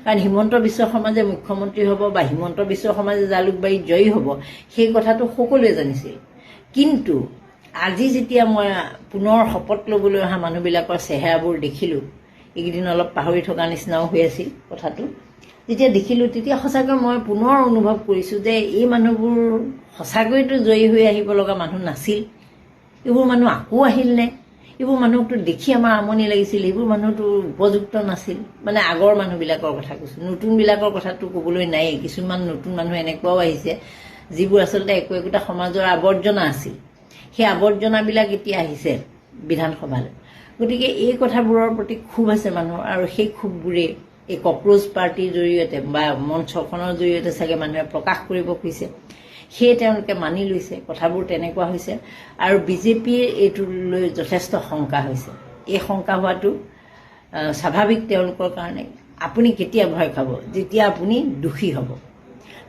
কাৰণ হিমন্ত বিশ্ব শৰ্মা যে মুখ্যমন্ত্ৰী হ'ব বা হিমন্ত বিশ্ব শৰ্মা যে জালুকবাৰীত জয়ী হ'ব সেই কথাটো সকলোৱে জানিছিল। কিন্তু আজি যেতিয়া মই পুনৰ শপত ল'বলৈ অহা মানুহবিলাকৰ চেহেৰাবোৰ দেখিলোঁ, এইকেইদিন অলপ পাহৰি থকা নিচিনাও হৈ আছিল কথাটো, যেতিয়া দেখিলোঁ তেতিয়া সঁচাকৈ মই পুনৰ অনুভৱ কৰিছোঁ যে এই মানুহবোৰ সঁচাকৈতো জয়ী হৈ আহিব লগা মানুহ নাছিল। এইবোৰ মানুহ আকৌ আহিলনে? এইবোৰ মানুহকতো দেখি আমাৰ আমনি লাগিছিল। এইবোৰ মানুহতো উপযুক্ত নাছিল। মানে আগৰ মানুহবিলাকৰ কথা কৈছোঁ, নতুনবিলাকৰ কথাটো ক'বলৈ নায়েই। কিছুমান নতুন মানুহ এনেকুৱাও আহিছে যিবোৰ আচলতে একোটা সমাজৰ আৱৰ্জনা আছিল। সেই আৱৰ্জনাবিলাক এতিয়া আহিছে বিধানসভালৈ। গতিকে এই কথাবোৰৰ প্ৰতি ক্ষোভ আছে মানুহৰ, আৰু সেই ক্ষোভবোৰে এই কক্ৰ'চ পাৰ্টিৰ জৰিয়তে বা মঞ্চখনৰ জৰিয়তে চাগে মানুহে প্ৰকাশ কৰিব খুজিছে। সেয়ে তেওঁলোকে মানি লৈছে, কথাবোৰ তেনেকুৱা হৈছে। আৰু বিজেপিৰ এইটো লৈ যথেষ্ট শংকা হৈছে। এই শংকা হোৱাটো স্বাভাৱিক তেওঁলোকৰ কাৰণে। আপুনি কেতিয়া ভয় খাব? যেতিয়া আপুনি দোষী হ'ব।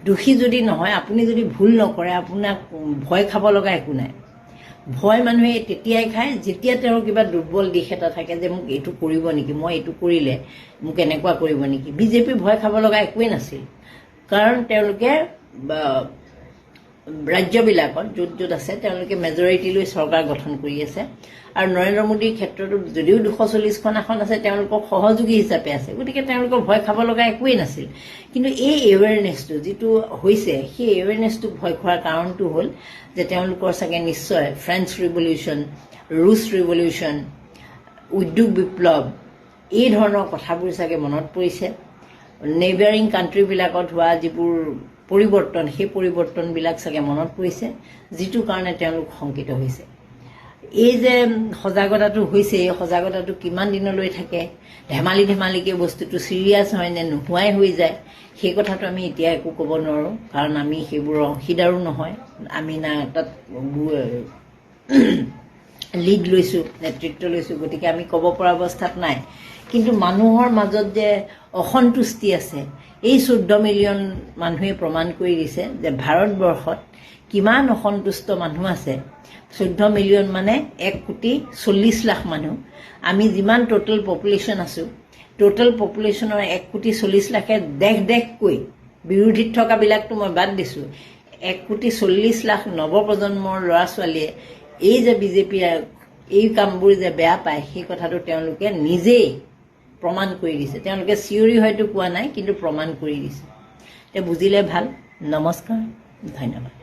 দোষী যদি নহয়, আপুনি যদি ভুল নকৰে, আপোনাক ভয় খাব লগা একো নাই। ভয় মানুহে তেতিয়াই খায় যেতিয়া তেওঁৰ কিবা দুৰ্বল দিশ এটা থাকে, যে মোক এইটো কৰিব নেকি, মই এইটো কৰিলে মোক এনেকুৱা কৰিব নেকি। বিজেপি ভয় খাব লগা একোৱেই নাছিল। কাৰণ তেওঁলোকে ৰাজ্যবিলাকত য'ত য'ত আছে তেওঁলোকে মেজৰিটি লৈ চৰকাৰ গঠন কৰি আছে। আৰু নৰেন্দ্ৰ মোদীৰ ক্ষেত্ৰতো যদিও 240খন আসন আছে, তেওঁলোকক সহযোগী হিচাপে আছে। গতিকে তেওঁলোকৰ ভয় খাব লগা একোৱেই নাছিল। কিন্তু এই এৱেৰনেছটো যিটো হৈছে, সেই এৱেৰনেছটো ভয় খোৱাৰ কাৰণটো হ'ল যে তেওঁলোকৰ চাগে নিশ্চয় ফ্ৰেঞ্চ ৰিভলিউশ্যন, ৰুছ ৰিভলিউশ্যন, উদ্যোগ বিপ্লৱ, এই ধৰণৰ কথাবোৰ চাগে মনত পৰিছে। নেইবাৰিং কাণ্ট্ৰিবিলাকত হোৱা যিবোৰ পৰিৱৰ্তন, সেই পৰিৱৰ্তনবিলাক চাগে মনত পৰিছে, যিটো কাৰণে তেওঁলোক শংকিত হৈছে। এই যে সজাগতাটো হৈছে, এই সজাগতাটো কিমান দিনলৈ থাকে, ধেমালিকে বস্তুটো চিৰিয়াছ হয় নে নোহোৱাই হৈ যায়, সেই কথাটো আমি এতিয়া একো ক'ব নোৱাৰোঁ। কাৰণ আমি সেইবোৰৰ অংশীদাৰো নহয়। আমি না তাত লিড লৈছোঁ, নেতৃত্ব লৈছোঁ। গতিকে আমি ক'ব পৰা অৱস্থাত নাই। কিন্তু মানুহৰ মাজত যে অসন্তুষ্টি আছে, এই 14 মিলিয়ন মানুহে প্ৰমাণ কৰি দিছে যে ভাৰতবৰ্ষত কিমান অসন্তুষ্ট মানুহ আছে। 14 মিলিয়ন মানে 1,40,00,000 মানুহ। আমি যিমান টোটেল পপুলেশ্যন আছোঁ, টোটেল পপুলেশ্যনৰ 1,40,00,000 দেশকৈ, বিৰোধীত থকাবিলাকতো মই বাদ দিছোঁ, 1,40,00,000 নৱপ্ৰজন্মৰ ল'ৰা ছোৱালীয়ে এই যে বিজেপিয়ে এই কামবোৰ যে বেয়া পায়, সেই কথাটো তেওঁলোকে নিজেই প্ৰমাণ কৰি দিছে। তেওঁলোকে চিঞৰি হয়তো কোৱা নাই, কিন্তু প্ৰমাণ কৰি দিছে। এতিয়া বুজিলে ভাল। নমস্কাৰ, ধন্যবাদ।